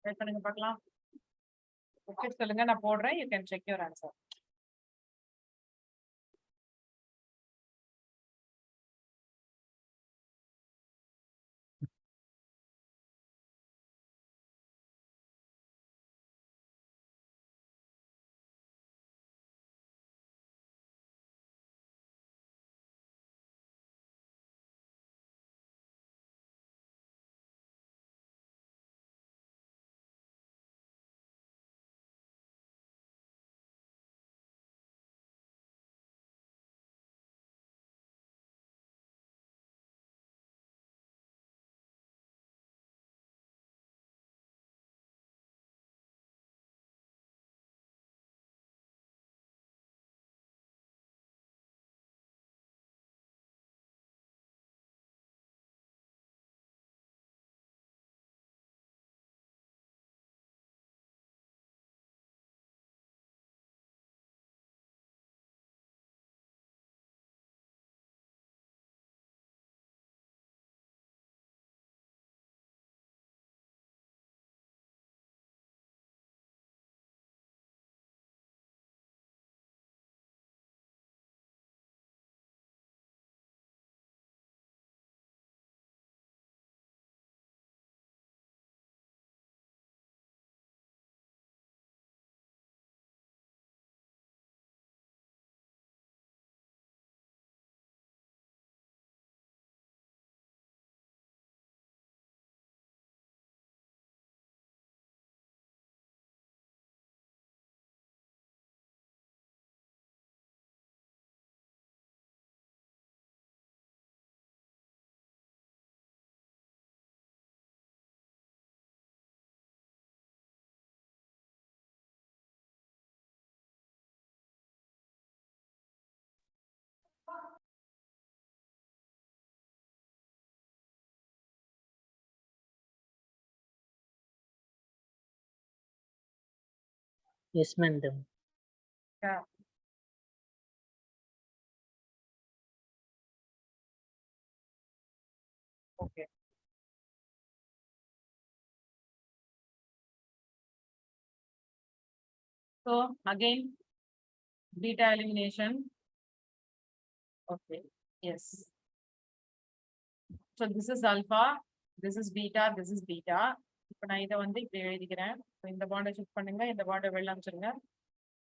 ட்ரை பண்ணுங்க பார்க்கலாம். சொல்லுங்க, நான் போடுறேன். You can check your answer. Yes, madam. Yeah. Okay. So again, beta elimination. Okay. Yes. So this is alpha, this is beta, this is beta. இப்போ நான் இதை வந்து இப்படி எழுதிக்கிறேன். So இந்த பாண்டை ஷிஃப்ட் பண்ணுங்க, இந்த பாண்டை வெளில அனுப்பிச்சிருங்க.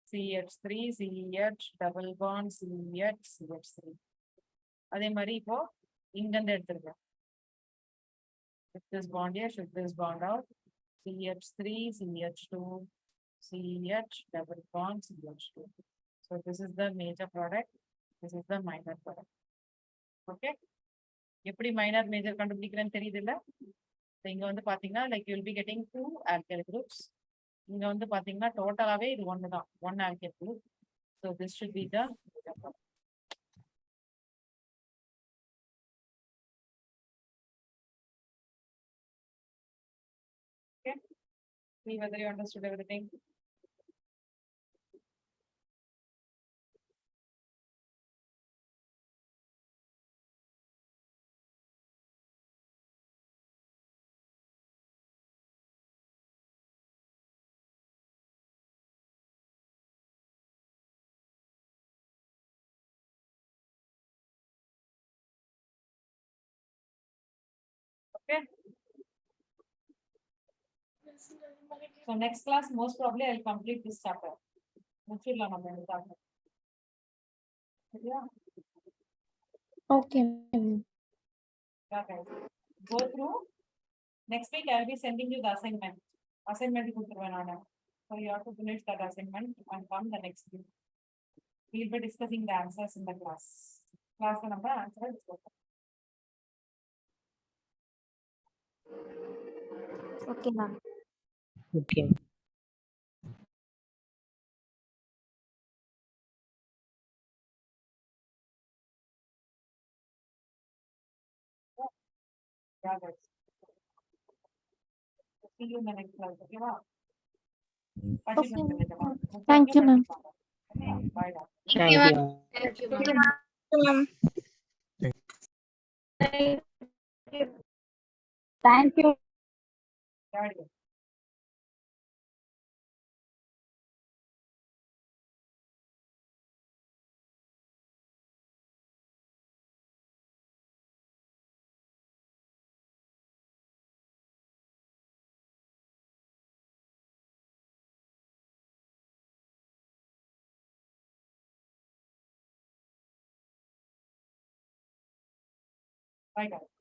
CH3, CH, double bond, CH, CH3. அதே மாதிரி இப்போ இங்க இருந்து எடுத்துருக்கேன். Shift this bond here, shift this bond out. CH3, CH2, CH, double bond, CH2. So this is the major product, this is the minor product. Okay. எப்படி minor major கண்டுபிடிக்கிறேன்னு தெரியுது இல்ல? இங்க வந்து பாத்தீங்கன்னா like you will be getting 2 alkyl groups. இங்க வந்து பாத்தீங்கன்னா டோட்டலாவே இது ஒன்னு தான், 1 alkyl group. So this should be the major product. Okay. See whether you understood everything. Okay. So next class, most probably I'll complete this chapter. முடிச்சிடலாம் நம்ம இந்த chapter. சரியா? Okay, ma'am. Yeah, guys. Go through. Next week I'll be sending you the assignment. Assignment கொடுத்துருவேன் நானு. So you have to finish that assignment and come the next week. We'll be discussing the answers in the class. Class நம்ம answer discuss பண்ணலாம். Okay, ma'am. Okay. Yeah, guys. See you in the next class. Okay, wow. Okay. Thank you, ma'am. Bye. Thank you. Thank you. Bye. Bye, guys.